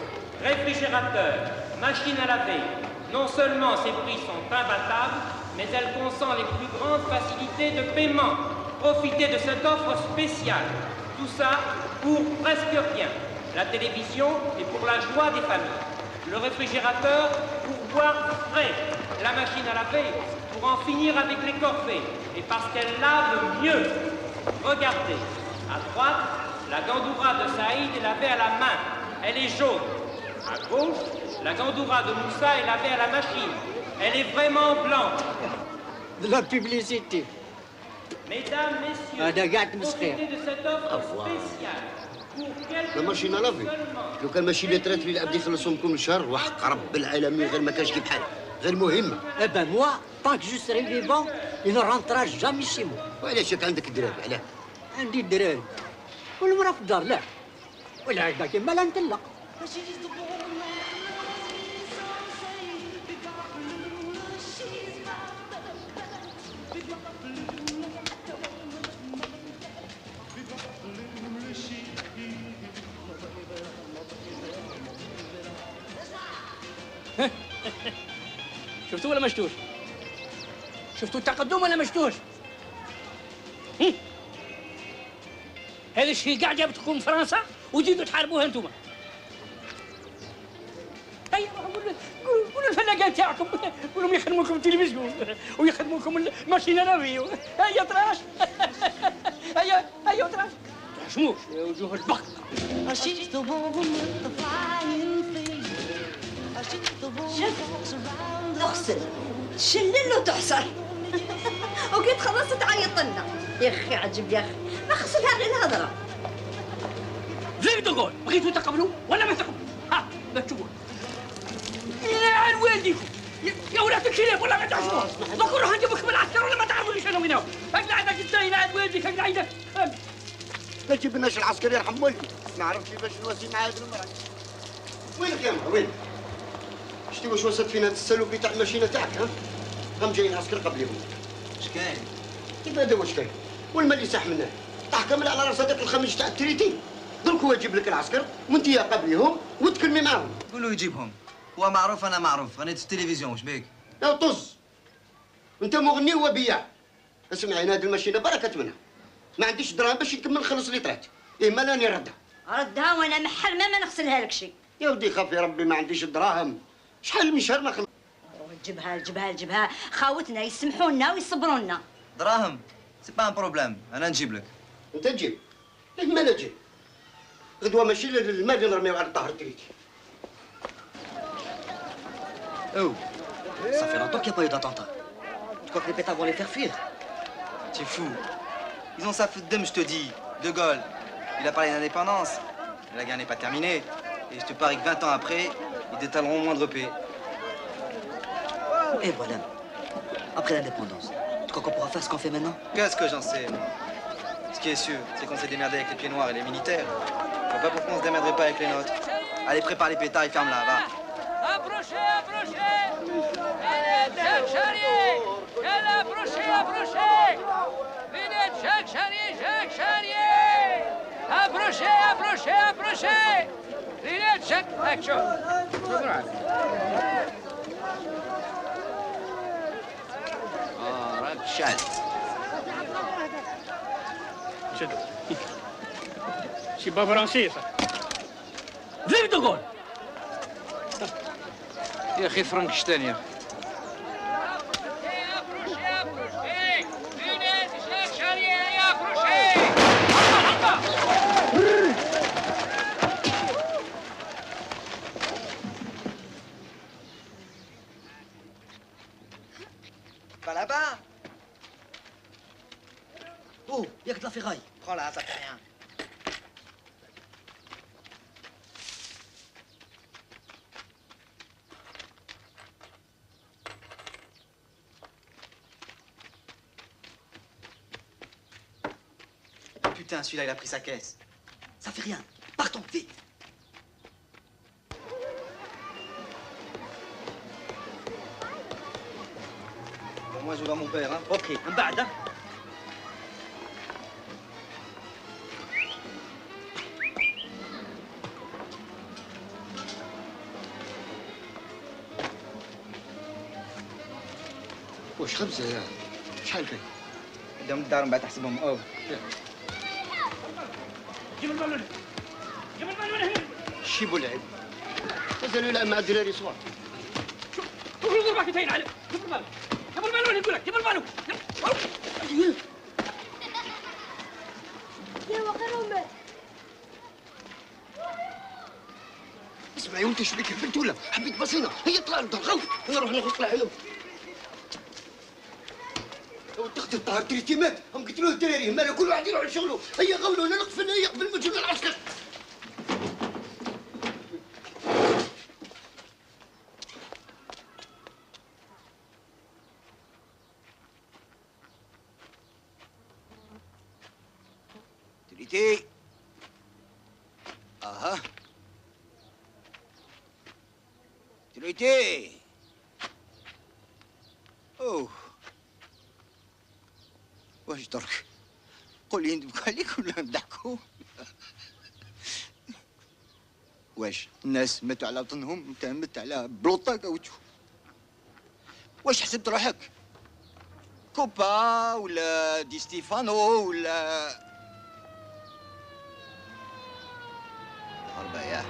réfrigérateurs, machines à laver. Non seulement ces prix sont imbattables, mais elle consent les plus grandes facilités de paiement. Profitez de cette offre spéciale. Tout ça pour presque rien. La télévision est pour la joie des familles. Le réfrigérateur pour boire frais. La machine à laver pour en finir avec les corvées. Et parce qu'elle lave mieux. Regardez, à droite, la gandoura de Saïd est lavée à la main. Elle est jaune. À gauche, la gandoura de Moussa est lavée à la machine. Elle est vraiment blanche. De la publicité. Mesdames, messieurs, profitez de cette offre spéciale. لا ماشي لافي لو كان ماشي اللي طرات لي العبد يخلصهم لكم الشهر وحق رب العالمين غير ما كانش كي بحال غير مهمه. Eh ben moi, tant que je serai vivant, il ne rentrera jamais chez moi. وعلاش عندك الدراري علاه؟ عندي الدراري والمراه في الدار لا ولا هكذا كيما لا نتلق. شفتوا ولا ما شفتوش؟ شفتوا التقدم ولا ما شفتوش؟ هذا الشيء قاعد جابتكم فرنسا وتجيبوا تحاربوها انتم. هيا قولوا الفلاقات تاعكم قولوا يخدموا لكم التلفزيون ويخدموا لكم الماشينه لافي. هيا طراش هيا طراش تحشموش يا وجوه البق. تغسل تشلل وتحصر وكي تخلص تعيط لنا. يا اخي عجب يا اخي ما خصها غير الهضره. زي تقول بغيتوا تقبلوا ولا ما تقبلوا؟ ها ما تشوفوا يا والديكم يا ولاد الكلاب ولا ما تعرفوها. ذكر روح نجيبك من العسكر ولا ما تعرفونيش انا وين هو. هكذا عندك الزين عند والديك هكذا عندك. ما تجيبناش العسكر يرحم والدي ما عرفش كيفاش نواسي مع هذه المراه. وينك يا مرا وين؟ شتي واش وصلت فينا هذا السلوكي تاع الماشينه تاعك ها؟ قام جاي العسكر قبليهم. اش كاين؟ كيف هذا واش كاين؟ والمال اللي ساح منه تحكم على راس هذاك الخميس تاع التريتين. درك هو يجيب لك العسكر وانت يا قبليهم وتكلمي معاهم. قول له يجيبهم. هو معروف انا معروف غنيت في التلفزيون واش بيك؟ يا طز انت مغني وبياع. اسمعي هذه الماشينه بركه منها. ما عنديش دراهم باش نكمل نخلص اللي طرات. إيه ما راني ردها. ردها وانا محرمه ما نغسلها لك شي. يا ودي خافي ربي ما عنديش دراهم. شحال من شهر ما خلص. جبها خاوتنا يسمحوا لنا ويصبروا لنا. دراهم سي با ان بروبليم انا نجيب لك. انت تجيب؟ ليه ما لا تجيب؟ غدوه ماشي المال اللي نرميو على الظهر تريتي. Oh, Ça fait longtemps qu'il n'y a pas eu d'attentat. Tu crois que les pétards vont les faire fuir? tu es fou. Ils ont ça foutre d'homme, je te dis. De Gaulle, il a parlé d'indépendance. La guerre n'est pas terminée. Et je te parie que 20 ans après, ils détaleront au moindre paix. Et voilà. Après l'indépendance, tu crois qu'on pourra faire ce qu'on fait maintenant? Qu'est-ce que j'en sais? Ce qui est sûr, c'est qu'on s'est démerdé avec les pieds noirs et les militaires. Je vois pas pourquoi on se démerderait pas avec les nôtres. Allez, prépare les pétards et ferme-la, va. Approchez, approchez. Allez, Jacques Charrier. Allez, approchez. Venez, Jacques Charrier. Approchez. Venez, Jacques. Action. راك شاد. شي با فرنسي زيد تقول. يا اخي فرانكشتاين يا اخي. Pas là-bas. Oh, il y a que de la ferraille. Prends-la, ça fait rien. Putain, celui-là, il a pris sa caisse. Ça fait rien. Partons, vite. Bon, moi, je vais voir mon père, hein. Ok, un بعد. واش خبزه شحال كاين؟ قدام الدار من بعد تحسبهم اوه. جيب البالون جيب البالون هنا. شيبوا لعب مازالوا يلعب مع الدراري صغار. شوف ضربك تاين عليه. جيب البالون جيب البالون نقول لك جيب البالون. يا وقرهم. اسمع يا ولدي شو بك هبلت ولا حبيت بصينه هي طلع للدار غوف نروح ناخذ طلع عليهم. لو تختي الطاهر تريتيمات هم قتلوه الدراري ماله كل واحد يروح لشغله هيا غولوا لا نقف هنا يقبل المجهول العسكر. تريتي اها تريتي اوه واش درك قول لي ندبكوا عليك ولا نضحكوا؟ واش الناس ماتوا على وطنهم انت مت على بلوطه كاوتشو؟ واش حسبت روحك كوبا ولا دي ستيفانو ولا ربايا؟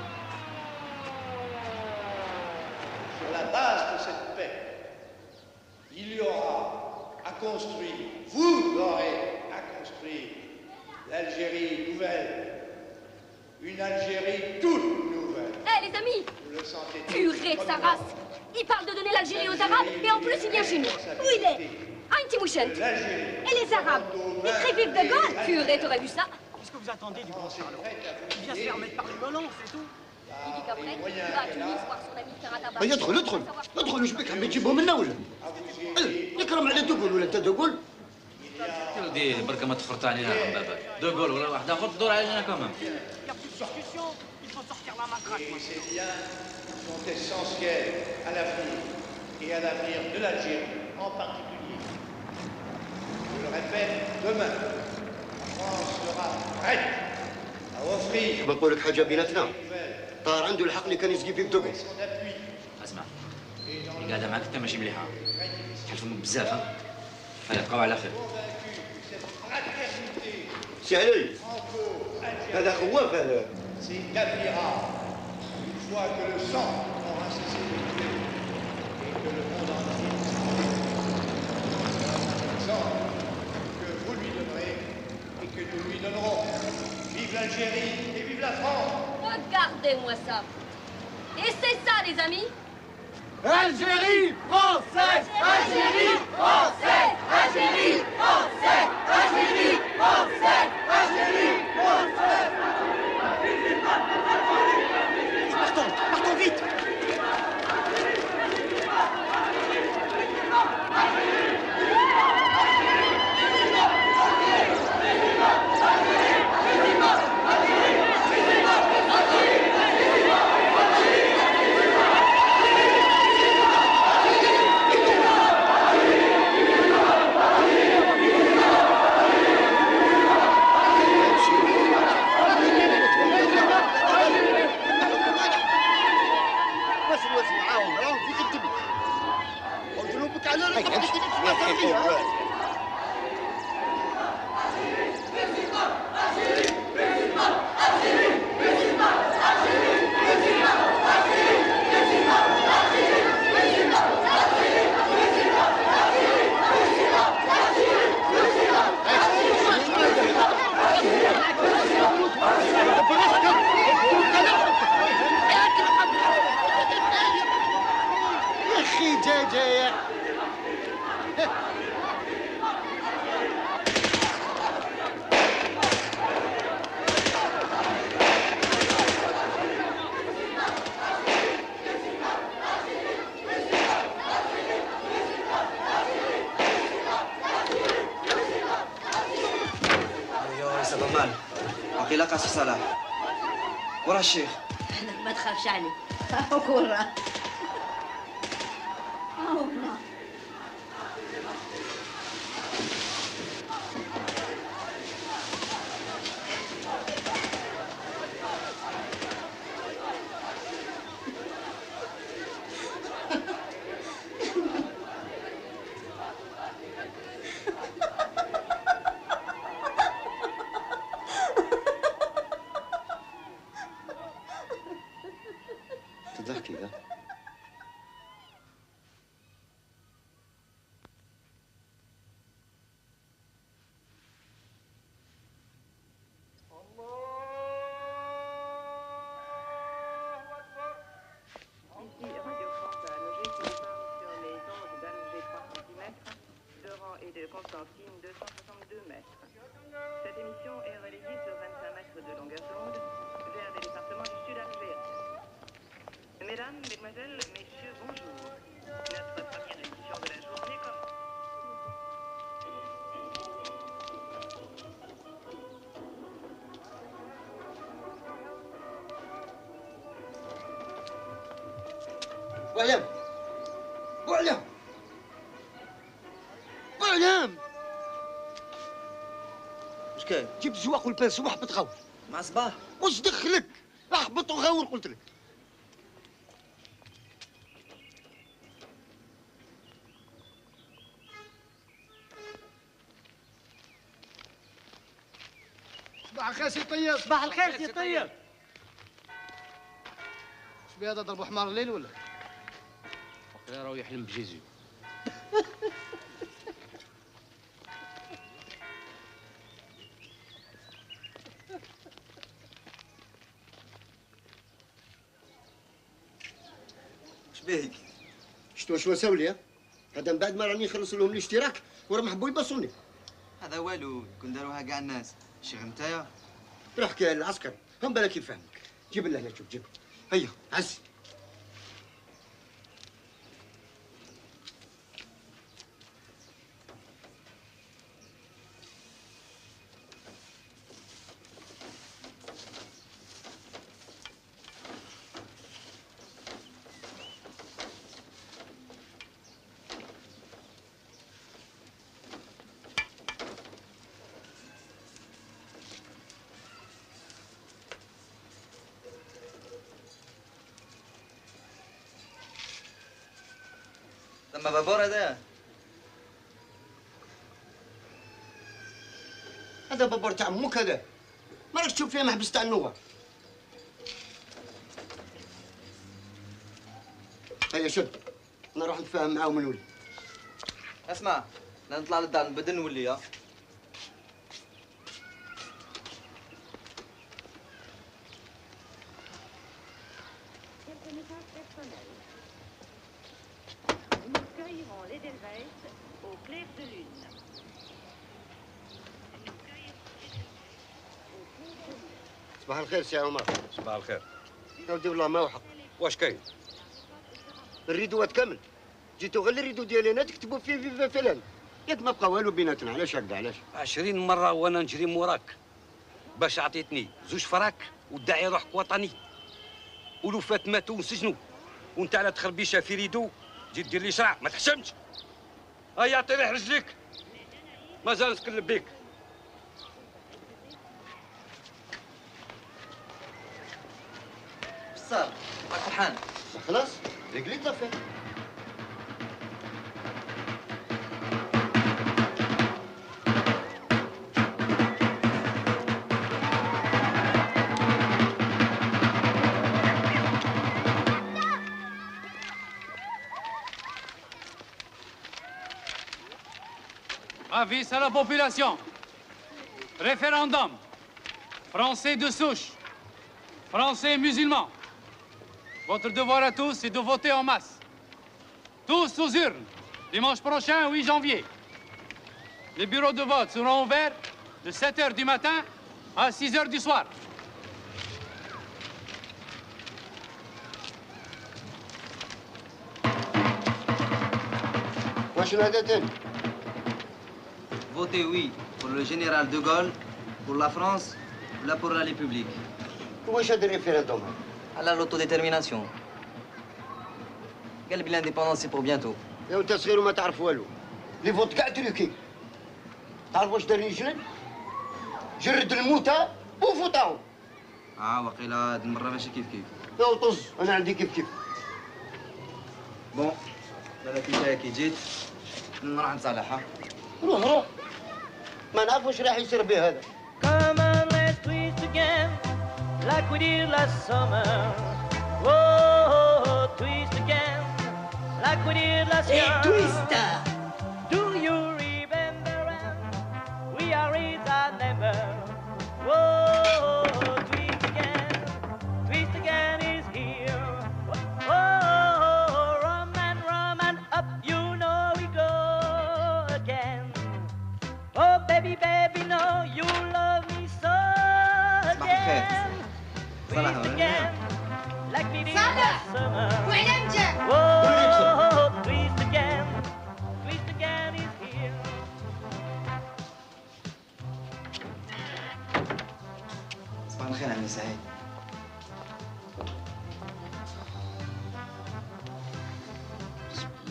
Sur la base de cette paix, il y aura à construire, vous aurez à construire l'Algérie nouvelle, une Algérie toute nouvelle. Hé les amis, Vous le sentez purée de sa race. Il parle de donner l'Algérie aux Arabes et en plus il vient chez nous. Où il est? Un Timouchent. Et les Arabes, ils prévivent de Gaulle. Purée, t'aurais vu ça? Qu'est-ce que vous attendez du grand Charlot? Il vient se faire mettre par les melons, c'est tout. Il dit qu'après, il va à Tunis voir son ami faire un tabac. هيا ادخل ادخل ادخل وش بك حبيت تجيبهم لنا ولا؟ يكرم على دوغول ولا انت دوغول؟ يا ولدي بركه ما تفرط علينا يا بابا دوغول ولا واحد اخر تدور علينا كمان. Et ces liens sont essentiels à l'avenir et à l'avenir de l'Algérie en particulier. Je le répète, demain, la France sera prête à offrir بنقول لك حاجه بيناتنا طار عنده الحق اللي كان يسقي فيه بدوغول. اسمع اللي قاعده معاك انت ماشي مليحه تحل فمك بزاف ها. هيا بقاو على خير. سي علي هذا خواف هذا. s'établira une fois que le sang aura cessé de couler et que le monde entier l'exemple que vous lui donnerez et que nous lui donnerons. Vive l'Algérie et vive la France! Regardez-moi ça. Et c'est ça, les amis. Algérie française, Algérie française, Algérie française, Algérie française, Algérie française. Partons vite. باقي قاسي صلاح ورا الشيخ. ما تخافش عليه هاو وراه هاو هنا. Francine, 262 mètres. Cette émission est relayée sur 25 mètres de longueur d'onde vers des départements du sud algérien. Mesdames, Mesdemoiselles, Messieurs, bonjour. Notre première émission de la journée commence. وعلام وعلام وعلام اش كاين؟ جبت الزواق والباس واحبط غاور مع صباح واش دخلك؟ احبط وغاور قلت لك. صباح الخير سي طيب. صباح الخير سي طيب. اش بهذا ضربوا حمار الليل ولا؟ وقيلا راهو يحلم بجيزو. شبيك؟ شتو واش وساولي؟ هذا من بعد ما راني نخلص لهم الاشتراك وراهم حبوا يبصوني. هذا والو كون داروها كاع الناس. شغل نتايا روح كاين العسكر هم بالك يفهمك. جيب لهنا شوف جيب. هيا عزي. ثم بابور هذا. هذا بابور تاع امك هذا. ما راكش تشوف فيه محبس تاع النوار. هيا شد. نروح نتفاهم معاهم ونولي. اسمع لا نطلع للدار نبدل نولي ها. صباح الخير سي عمر. صباح الخير. يا ودي والله ما وحق. واش كاين؟ الريدوات كامل. جيتو غير الريدو ديالي انا تكتبوا فيه فيفا فلان. ياك ما بقى والو بيناتنا علاش هكذا علاش؟ 20 مرة وانا نجري موراك باش عطيتني 2 فراك وادعي روحك وطني. ولوفات ماتوا وسجنوا وانت على تخربيشه في ريدو تجي دير لي شرع ما تحشمش. هيا طيح رجليك مازال نتكلم بيك. صار راك فرحان؟ خلاص رجليك لافين. Avis à la population. Référendum. Français de souche. Français musulmans. Votre devoir à tous est de voter en masse. Tous aux urnes. Dimanche prochain, 8 janvier. Les bureaux de vote seront ouverts de 7h du matin à 6h du soir. Votez oui pour le général de Gaulle, pour la France, ou pour la République. واش هذا الريفيراندوم؟ على l'autodétermination. قال بلي l'indépendance c'est pour bientôt. يا انت صغير وما تعرف والو. لي فوت كاع تركي. تعرف واش دارني جلد؟ جرد الموتى وفوتاهم. وقيلا هاد المرة ماشي كيف كيف. يا طز انا عندي كيف كيف. بون بالك انت كي جيت نروح نصالحها. روح ما نعرف واش راح يصير به هذا. Come on, let's twist again, like we did last summer. Whoa, twist again, like we did last year. Hey, twister! Do you remember when we are raised our number? Whoa, twist again is here. Whoa, rum and up, you know we go again.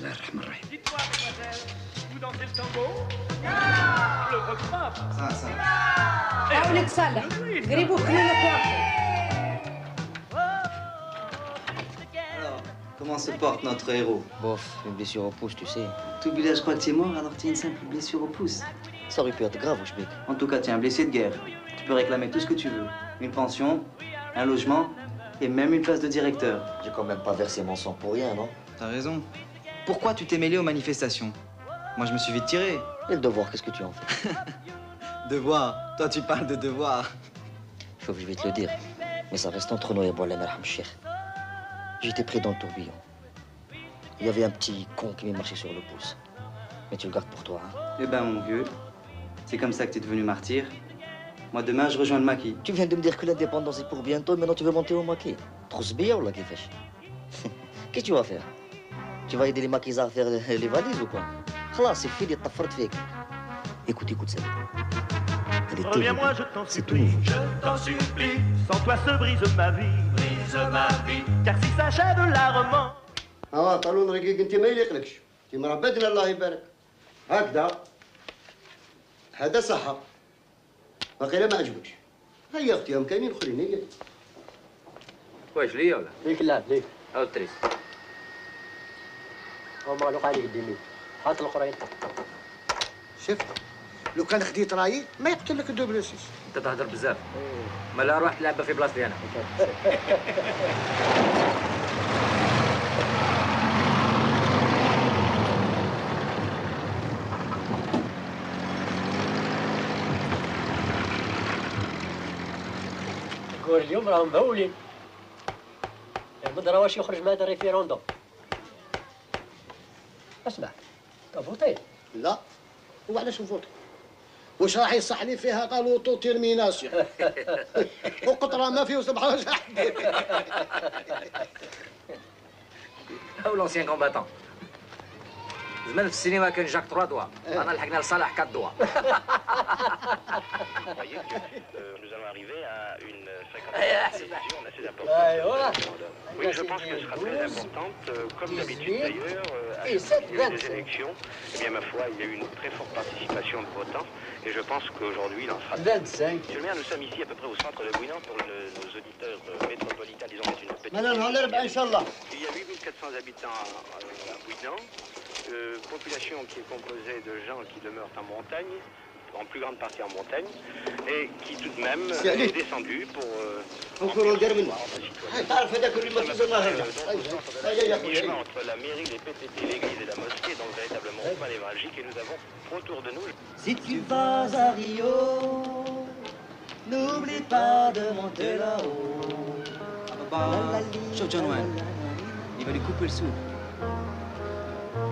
Dites-moi, mademoiselle, vous dansez le tango? Le repas. Ça. حاولك صالح قريبوا خلينا واحد. Alors, comment se porte notre héros? Bof, une blessure au pouce, tu sais. Tout Bilal, je crois que tu es mort, alors tu as une simple blessure au pouce. Ça aurait pu être grave, Oujbek. En tout cas, tu es un blessé de guerre. Tu peux réclamer tout ce que tu veux. Une pension, un logement et même une place de directeur. J'ai quand même pas versé mon sang pour rien, non? T'as raison. Pourquoi tu t'es mêlé aux manifestations? Moi, je me suis vite tiré. Et le devoir, qu'est-ce que tu en fais? Devoir? Toi, tu parles de devoir. Chauffe, je vais te le dire. Mais ça reste entre nous et moi, Merham Cheikh. J'étais pris dans le tourbillon. Il y avait un petit con qui m'est marché sur le pouce. Mais tu le gardes pour toi, hein? Eh ben, mon vieux, c'est comme ça que tu es devenu martyr. Moi, demain, je rejoins le maquis. Tu viens de me dire que l'indépendance est pour bientôt, et maintenant tu veux monter au maquis. Trop sbia ou là, Kifesh? Qu'est-ce que tu vas faire? Tu vas aider les maquis à faire les valises ou quoi? Khalas, c'est fini, t'as fort fait. Écoute ça. Reviens-moi, je t'en supplie, sans toi se brise ma vie, car si s'achève la romance. طالون رقيق انت ما يليقلكش انت مربدنا الله يبارك هكذا هذا صحة باقي ما عجبكش هيا اختي هم كاينين اخرين هيا واش ليا ولا؟ ليك اللعب ليك او التريس هو مغلوق عليك الدمي هات الاخرين شفت لو كان خديت رايي ما يقتل لك الدوبل سيس. انت تهضر بزاف مالا روح تلعب في بلاصتي انا. نقول اليوم راهم مهولين البدره واش يخرج من هذا الريفيروندوم. اسمع فوتي؟ لا وعلاش نفوت؟ واش راح يصح لي فيها قالوا تو تيرميناسيون وقطره ما فيه 17 او لونسيان كومباتون زمان في السينما كان جاك 3 دوا انا لحقنا لصالح 4 دوا. Nous allons arriver à une fréquentation assez importante. Oui, je pense qu'elle sera très importante, comme d'habitude d'ailleurs, à chaque fois qu'il y a eu des élections. Eh bien, ma foi, il y a eu une très forte participation de votants, et je pense qu'aujourd'hui, il en sera. Monsieur le maire, nous sommes ici à peu près au centre de Bouinan pour nos auditeurs métropolitains, disons que c'est une petite. Il y a 8400 habitants à Bouinan, population qui est composée de gens qui demeurent en montagne, en plus grande partie en montagne, et qui tout de même est descendu pour entre la mairie, les PTT, l'église et la mosquée, donc véritablement au point névralgique, et nous avons autour de nous. Si tu vas à Rio, n'oublie pas de monter là-haut. Chauffe John Wayne, il va lui couper le souffle.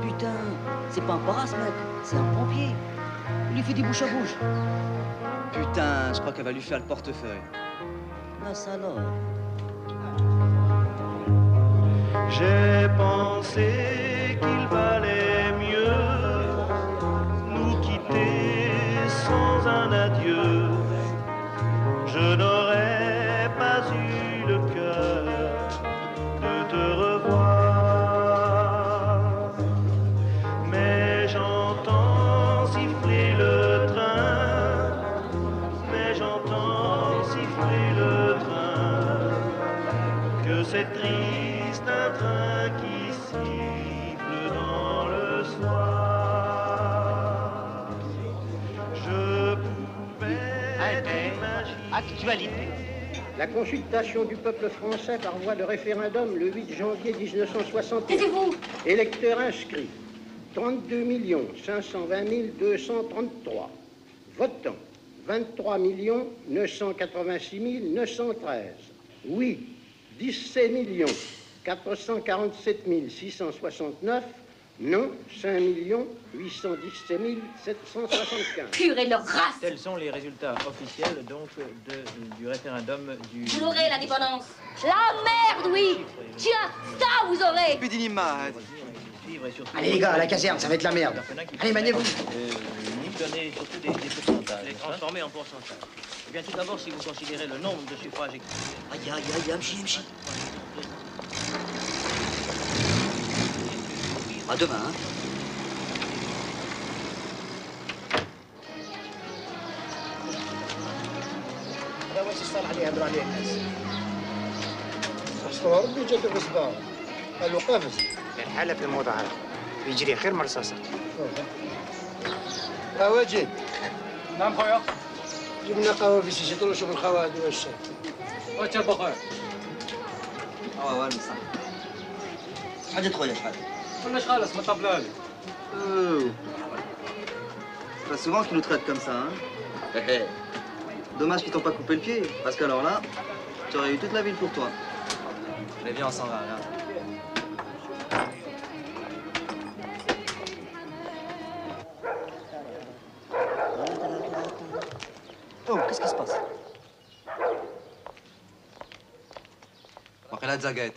Putain, c'est pas un parasse, mec, c'est un pompier. Il lui fait des bouche à bouche. Putain, je crois qu'elle va lui faire le portefeuille. La salope. J'ai pensé qu'il valait mieux nous quitter sans un adieu. Je n'aurais pas eu le cœur de te revoir. Mais j'entends siffler le train, mais j'entends siffler le train, que c'est triste un train qui siffle dans le soir. Je pouvais t'imaginer. Actualité. La consultation du peuple français par voie de référendum le 8 janvier 1961. Taisez-vous. Électeurs inscrits 32 520 233. Votants 23 986 913. Oui 17 447 669. Non 5 817 775. Purée leur race. Tels sont les résultats officiels donc du référendum du... Vous l'aurez, l'indépendance. La merde, oui. Tiens, ça vous aurez. Allez les gars, à la caserne, ça va être la merde. Allez, maniez-vous. Nous donner surtout des pourcentages. Les transformer en pourcentage. Eh bien, tout d'abord, si vous considérez le nombre de suffrages exprimés. Aïe, amchi. À demain, hein. هذا واش صار عليه يهضروا عليه الناس. استر ربي جات الرصبان. قالوا قافز. الحالة في المظاهرة يجري خير من رصاصة. واجد. نعم خويا. جبنا قهوة في شيشة طول شوف الخوادم والشاي. واش تشربوا خويا؟ والو صح. حاجة خويا شحال؟ كلش خالص ما طبلها لي. C'est pas souvent qu'ils nous traitent comme ça, hein. Dommage qu'ils t'ont pas coupé le pied, parce qu'alors là, tu aurais eu toute la ville pour toi. Mais viens, on s'en va, là. Oh, qu'est-ce qui se passe? وقيلا تزاقيت.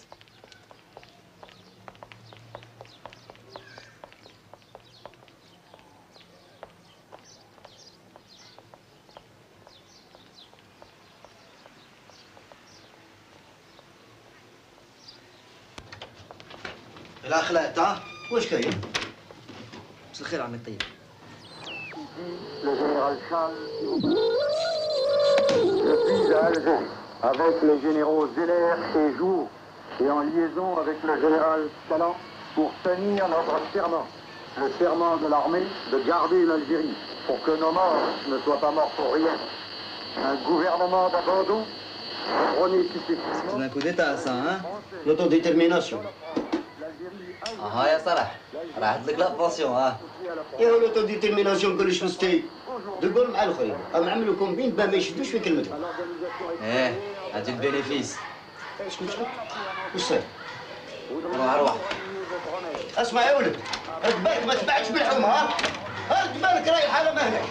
لا خلعت ها؟ واش كاين؟ مساء الخير عمي الطيب. Le général Charles, je suis à Alger avec les généraux Zeller et Jour et en liaison avec le général Chaland pour tenir notre serment, le serment de l'armée de garder l'Algérie pour que nos morts ne soient pas morts pour rien. Un gouvernement d'abandon, prenez C'est un coup d'état ça, hein? L'autodétermination. اه يا صلاح راح لك لا بونسيون ها. ايه l'autodétermination كلش فستي. تقول مع الاخرين، اما عملوا كومبين باه ما يشدوش في كلمتهم. ايه هادي البينيفيس. ايش مشكل؟ وش صاير؟ روح روح. اسمع يا ولد، رد بالك ما تبعدش بالحومه ها؟ رد بالك راهي الحاله ما هناش.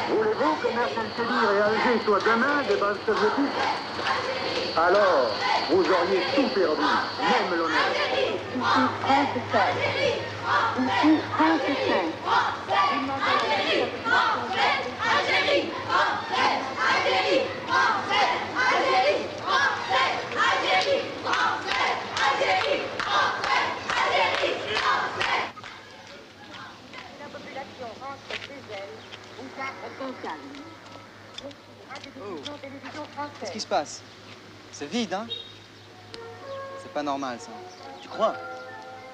Voulez-vous que Merkel et Alger soient demain des bases soviétiques? Alors, vous auriez tout perdu, même l'honneur. Ici France 5. Ici France 5. La population rentre chez elle, ou ça, calme. Qu'est-ce qui se passe? C'est vide, hein? C'est pas normal, ça. Tu crois?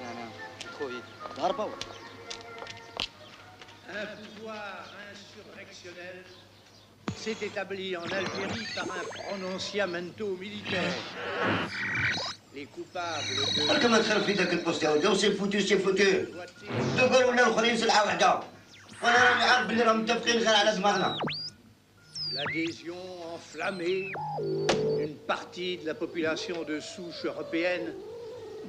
Non, non, trop vide. Un pouvoir insurrectionnel s'est établi en Algérie par un prononciamento militaire. Les coupables de... كما تخرب في ذاك البوست يا ولدي وسي فوتو سي فوتو. تقولوا لنا الاخرين سلعه واحده. وانا راني عارف بلي راهم متفقين غير على دماغنا. L'adhésion enflammée d'une partie de la population de souche européenne,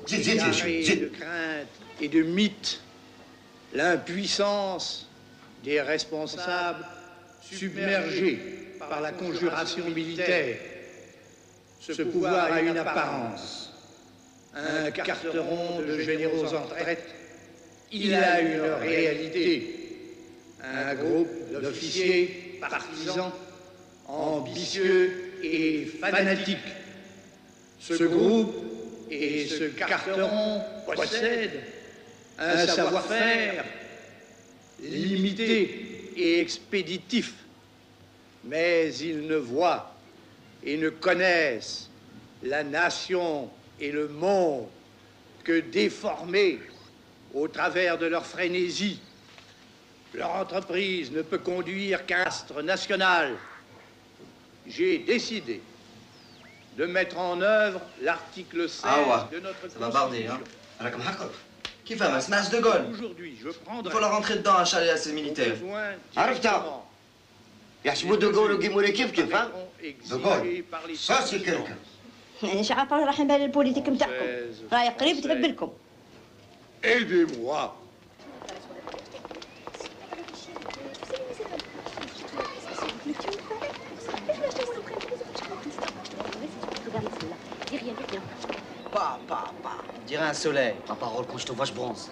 carrée de crainte et de mythes, l'impuissance des responsables submergés par la conjuration militaire. Ce pouvoir a une apparence, un carteron de généraux en retraite. Il a une réalité, un groupe d'officiers partisans ambitieux et fanatique. Ce groupe et ce carteron possèdent un savoir-faire limité et expéditif, mais ils ne voient et ne connaissent la nation et le monde que déformés au travers de leur frénésie. Leur entreprise ne peut conduire qu'un astre national. J'ai décidé de mettre en œuvre l'article 16 de notre Constitution. Aujourd'hui, je prendrai... Il faut la rentrer dedans à Charles et à ses militaires. عرفتها؟ يحسبوا دوغول وكيموري كيف ها؟ دوغول ça c'est quelqu'un. يعني مش عارفه رايحين بالي البوليتيك نتاعكم راهي قريب تقبلكم. Aidez-moi. Bah, dirait un soleil. Ma parole, quand je te vois, je bronze.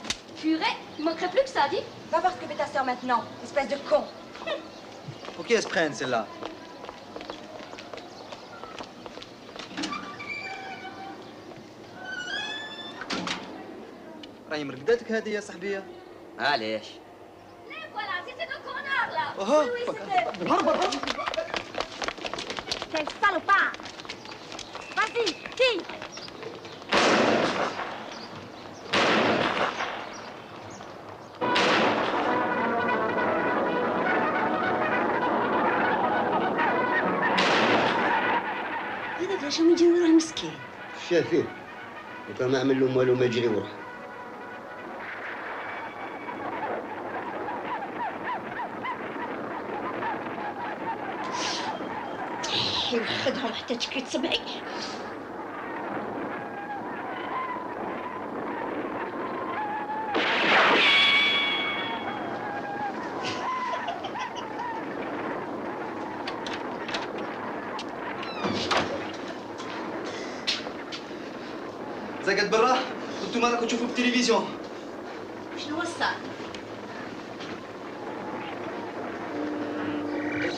Purée, il manquerait plus que ça, dis. Va voir ce que fait ta sœur maintenant, espèce de con. Pour qui elles se prennent, celles-là? راهي مرقداتك هذه يا صاحبيه. معليش. اوه Quel salopard! Vas-y, tire! هذاك عشان يجي وراه مسكين. شايفين وكان ما عمل له والو ما يجري وراه. يوحدهم حتى تشكيت صبعي. زقت برا وانتم راكم تشوفوا بالتلفزيون. شنو الصار؟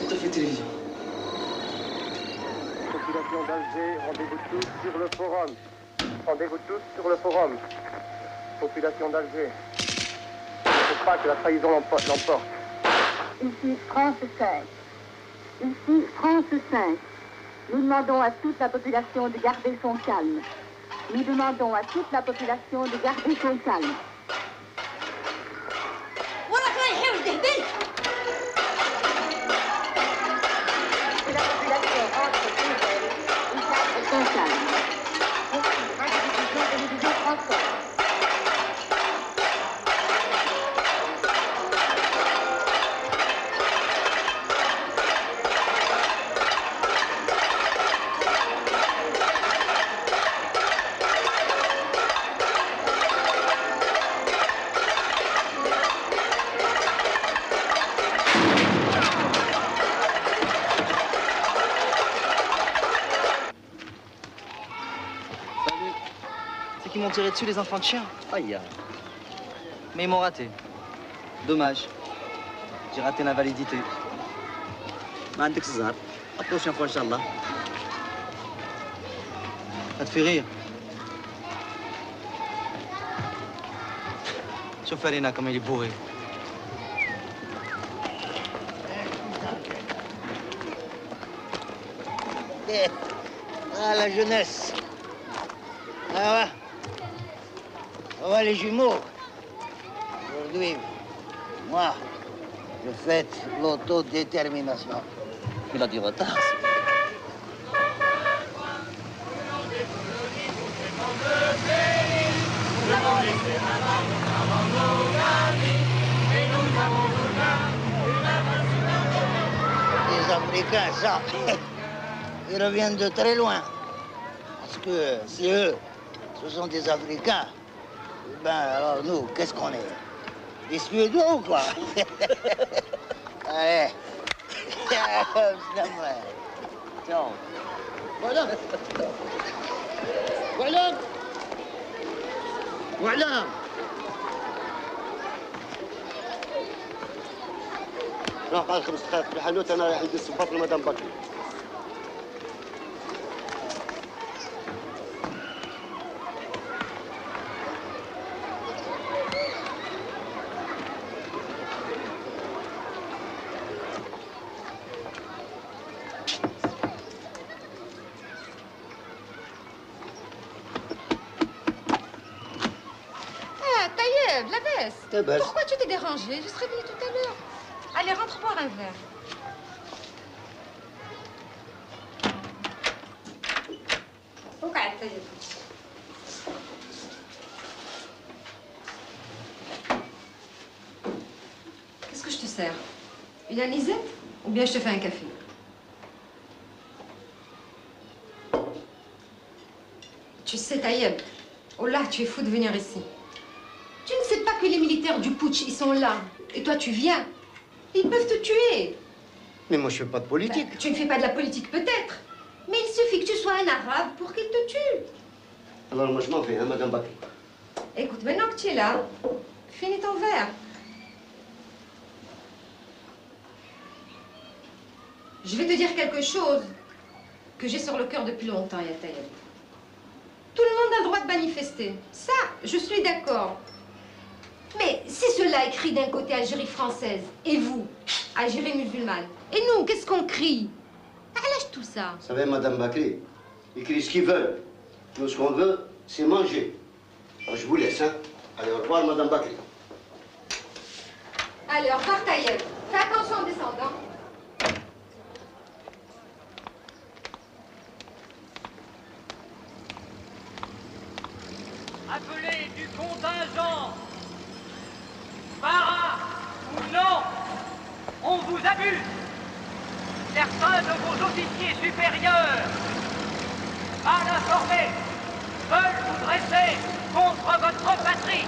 كنت في التلفزيون. Population d'Alger, rendez-vous tous sur le forum. Rendez-vous tous sur le forum. Population d'Alger. Il ne faut pas que la trahison l'emporte. Ici France 5. Ici France 5. Nous demandons à toute la population de garder son calme. Nous demandons à toute la population de garder son calme. وراك رايحين وتهبل. Que la population rentre chez elle et garde son calme. Radio-diffusion télévision française. Ils m'ont tiré dessus, les enfants de chien. Aïe. Mais ils m'ont raté. Dommage. J'ai raté l'invalidité. ما عندك الزهر. La prochaine fois, Inch'Allah. Ça te fait rire. Sauf Alena, comme il est bourré. Ah, la jeunesse. Ah ouais. Ah ouais, les jumeaux. Aujourd'hui, moi, je fête l'autodétermination. Il a du retard. Les Africains, ça, ils reviennent de très loin. Parce que si eux, ce sont des Africains, ben alors nous, qu'est-ce qu'on est? Des Suédois ou quoi? Allez. Tiens. Voilà. Voilà. Voilà. راح قال 5 دقائق في الحانوت انا رايح ندير الصباط لمدام بكري. Taïeb, la veste. Taïeb. Pourquoi tu t'es dérangé? Je serais venue tout à l'heure. Allez, rentre boire un verre. وقعد طيب. Qu'est-ce que je te sers? Une anisette? Ou bien je te fais un café? Tu sais, Taïeb, oh là, tu es fou de venir ici. Tu ne sais pas que les militaires du putsch, ils sont là. Et toi, tu viens. Ils peuvent te tuer. Mais moi, je fais pas de politique. Ben, tu ne fais pas de la politique, peut-être. Mais il suffit que tu sois un arabe pour qu'ils te tuent. Alors moi, je m'en vais, hein, madame Bakri. Écoute, maintenant que tu es là, finis ton verre. Je vais te dire quelque chose que j'ai sur le cœur depuis longtemps, Yataïeb. Tout le monde a le droit de manifester. Ça, je suis d'accord. Mais si cela écrit d'un côté Algérie française, et vous, Algérie musulmane, et nous, qu'est-ce qu'on crie? Lâche tout ça. Vous savez, Madame Bakri, ils crient ce qu'ils veulent. Nous, ce qu'on veut, c'est manger. Alors, je vous laisse, hein. Allez, au revoir, Madame Bakri. Allez, au revoir, Taïeb. Fais attention en descendant. Appelez du contingent, para ou non, on vous abuse. Certains de vos officiers supérieurs, mal informés, veulent vous dresser contre votre patrie.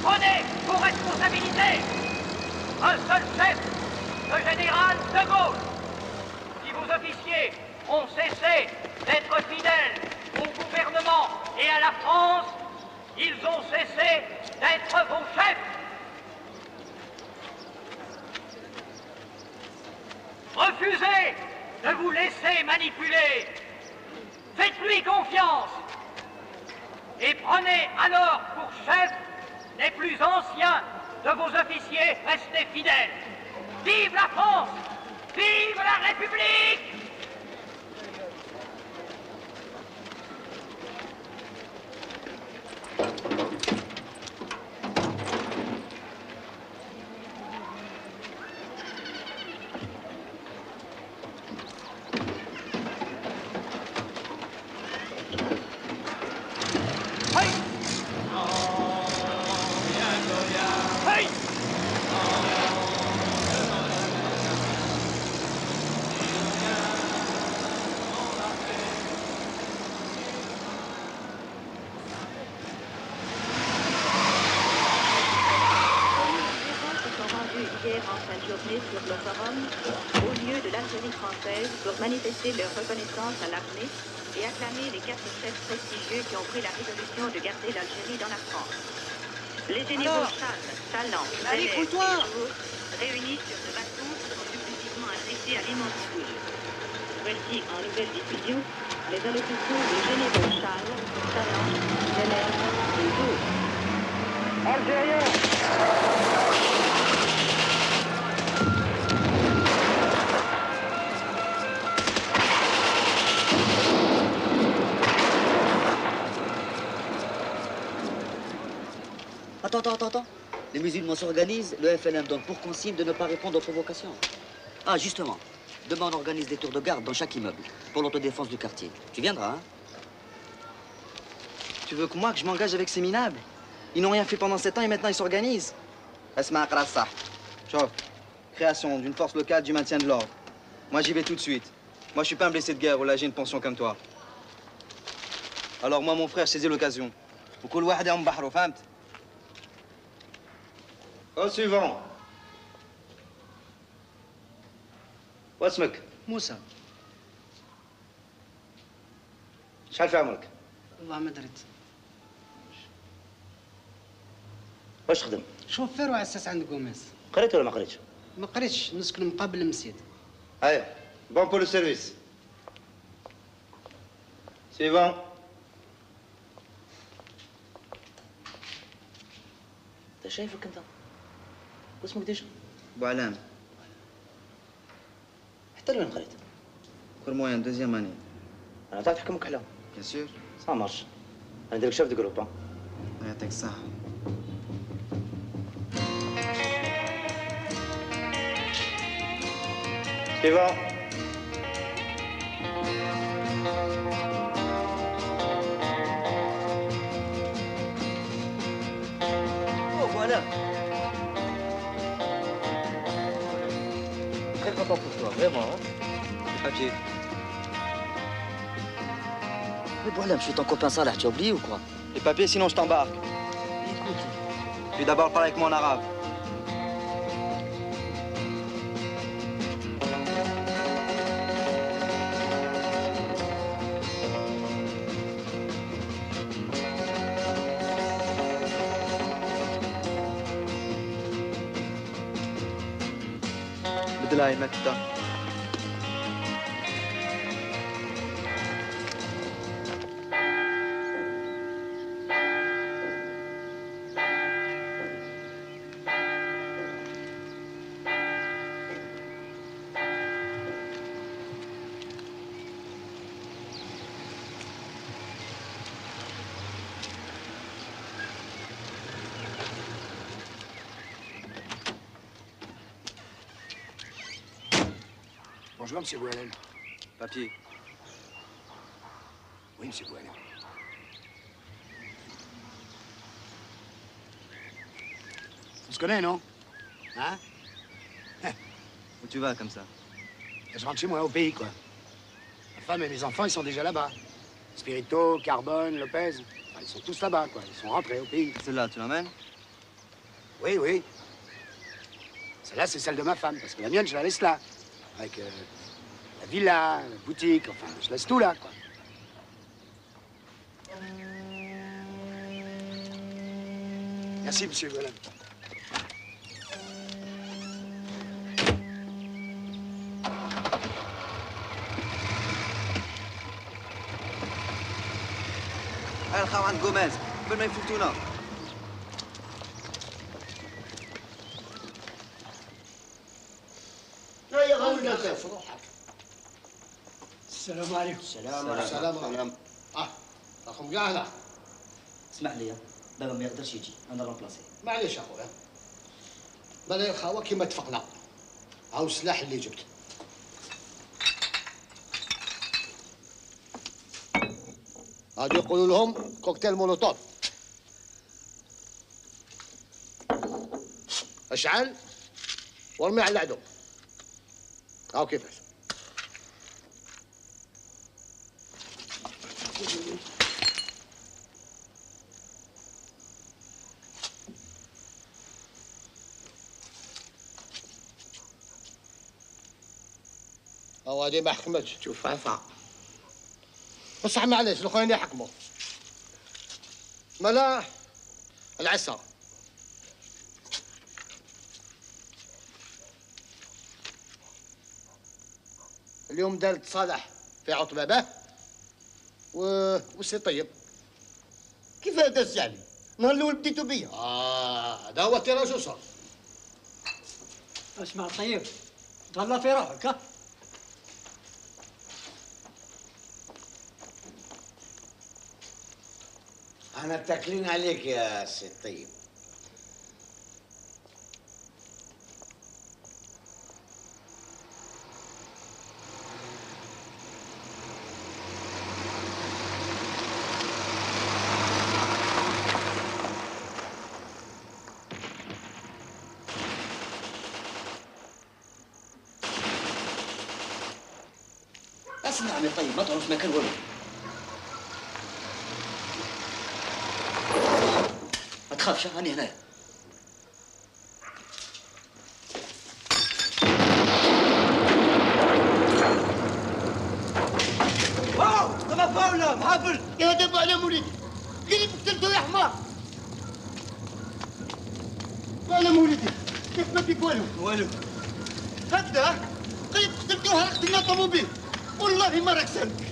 Prenez vos responsabilités. Un seul chef, le général de Gaulle. Si vos officiers ont cessé d'être fidèles au gouvernement et à la France, ils ont cessé d'être vos chefs. Refusez de vous laisser manipuler. Faites-lui confiance. Et prenez alors pour chef les plus anciens de vos officiers restés fidèles. Vive la France! Vive la République! sur le forum au lieu de l'Algérie française pour manifester leur reconnaissance à l'armée et acclamer les 4 chefs prestigieux qui ont pris la résolution de garder l'Algérie dans la France. Les généraux Charles, Tallant, Zeller et Jour, réunis sur ce bâton, sont successivement adressés à l'immense foule. Voici en nouvelle diffusion les allocutions des généraux Charles, Tallant, Zeller et Jour. Algériens! Attends. Les musulmans s'organisent, le FLN donne pour consigne de ne pas répondre aux provocations. Ah, justement. Demain, on organise des tours de garde dans chaque immeuble pour l'autodéfense du quartier. Tu viendras, hein? Tu veux que moi, que je m'engage avec ces minables? Ils n'ont rien fait pendant 7 ans et maintenant ils s'organisent. Asma Krassa. Chauffe. Création d'une force locale du maintien de l'ordre. Moi, j'y vais tout de suite. Moi, je suis pas un blessé de guerre ou là, j'ai une pension comme toi. Alors, moi, mon frère, saisis l'occasion. وكل واحد يوم بحره فهمت؟ Au suivant. واسمك؟ موسى. شحال في عمرك؟ والله ما درت. واش تخدم؟ شوفير وعساس عند قوماس. قريت ولا ما قريتش؟ ما قريتش، نسكن مقابل المسجد. Allez, bon pour le service. Suivant. انت شايفك انت؟ واسمك ديش؟ بو علام. حتى لوين قريت؟ كور موين دوزيام اني. انا تعرف تحكم كحلة؟ بيان سور. سا مارش. انا نديرك شيف دو جروب. الله يعطيك الصحة. Suivant. Oh, voilà. Très content pour toi, vraiment. Hein? Les papiers. Mais voilà, je suis ton copain Salah, tu as oublié ou quoi? Les papiers, sinon je t'embarque. Écoute. Je vais d'abord parler avec moi en arabe. بدلاي مكتب. Bonjour, monsieur Boualem. Papier. Oui, monsieur Boualem. On se connaît, non? Hein? Où tu vas comme ça? Je rentre chez moi, au pays, quoi. Ma femme et mes enfants, ils sont déjà là-bas. Spirito, Carbone, Lopez. Enfin, ils sont tous là-bas, quoi. Ils sont rentrés au pays. Celle-là, tu l'emmènes? Oui, oui. Celle-là, c'est celle de ma femme, parce que la mienne, je la laisse là. Avec la villa, la boutique, enfin, je laisse tout là, quoi. Merci, monsieur Boualem. الخاو عند جوميز قبل ما يفوتونا. لا يا غاوي في روحك. السلام عليكم. السلام عليكم. راكم كاع هنا. اسمح لي بابا ما يقدرش يجي، انا رامبلاسي. معليش اخويا. بلا الخاوه كيما اتفقنا. هاو السلاح اللي جبت. غادي يقولوا لهم كوكتيل مولوتوف. اشعل وارمي على العدو. هاو كيفاش. هاو هادي ما حكمتش. شوف عفا. بصح معليش الاخرين يحكموا. مالا العصا. اليوم دارت صالح في عطبه به وسي طيب. كيف داز يعني؟ النهار الاول بديتو بيا. هذا هو التيراج وصل. اسمع طيب، تهلا في روحك ها؟ أنا تاكلين عليك يا سي طيب. اسمع عمي طيب، ما تعرف مكان وين. ما تخافش، هاني هنا. واو تبع فاولا محافل. يا دابا على مولدي. اللي قتلته يا حمار. على مولدي. كيف ما فيك والو. والو. هكذا قيد قتلته هرقت لنا طوموبيل. والله ما راك سالك.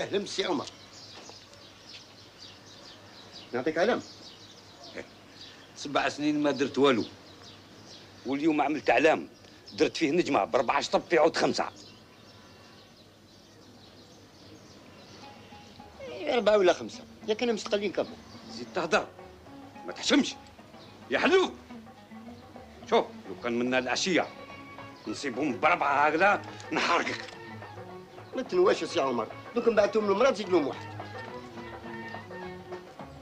اهلا بالسي عمر. نعطيك علم. 7 سنين ما درت والو، واليوم عملت علام درت فيه نجمه ب4 شطب في عود 5. 4 ولا 5 يا كانوا مستقلين كمان. زيد تهدر ما تحشمش يا حلو. شوف لو كان منا العشيه نصيبهم ب4 هكذا نحرقك. ما تنواش يا سي عمر، دوك نبعثهم للمراه تزيد لهم واحد.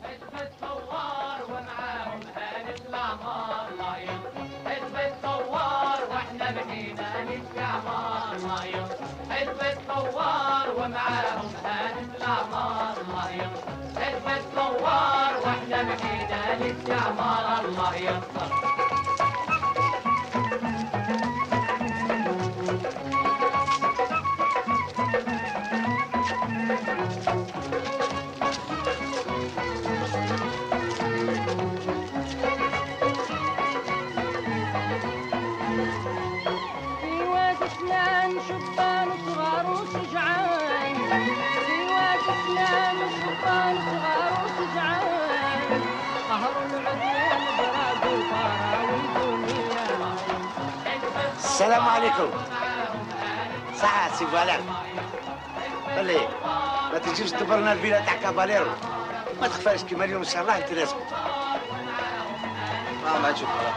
حزب الثوار ومعاهم هانت الأعمار لايم. حزب الثوار واحنا بقينا للإعمار لايم. حزب الثوار ومعاهم هانت الأعمار لايم. حزب الثوار واحنا بقينا للإعمار الله ينصر. شبان صغار وشجعان السلام عليكم. صحة سي فالير. خلي ما تجيش تبرنا الفيلا تاع كاباليرو. ما تخفاش كيما اليوم ان شاء الله نتناسبوا. ما تشوف خلاص.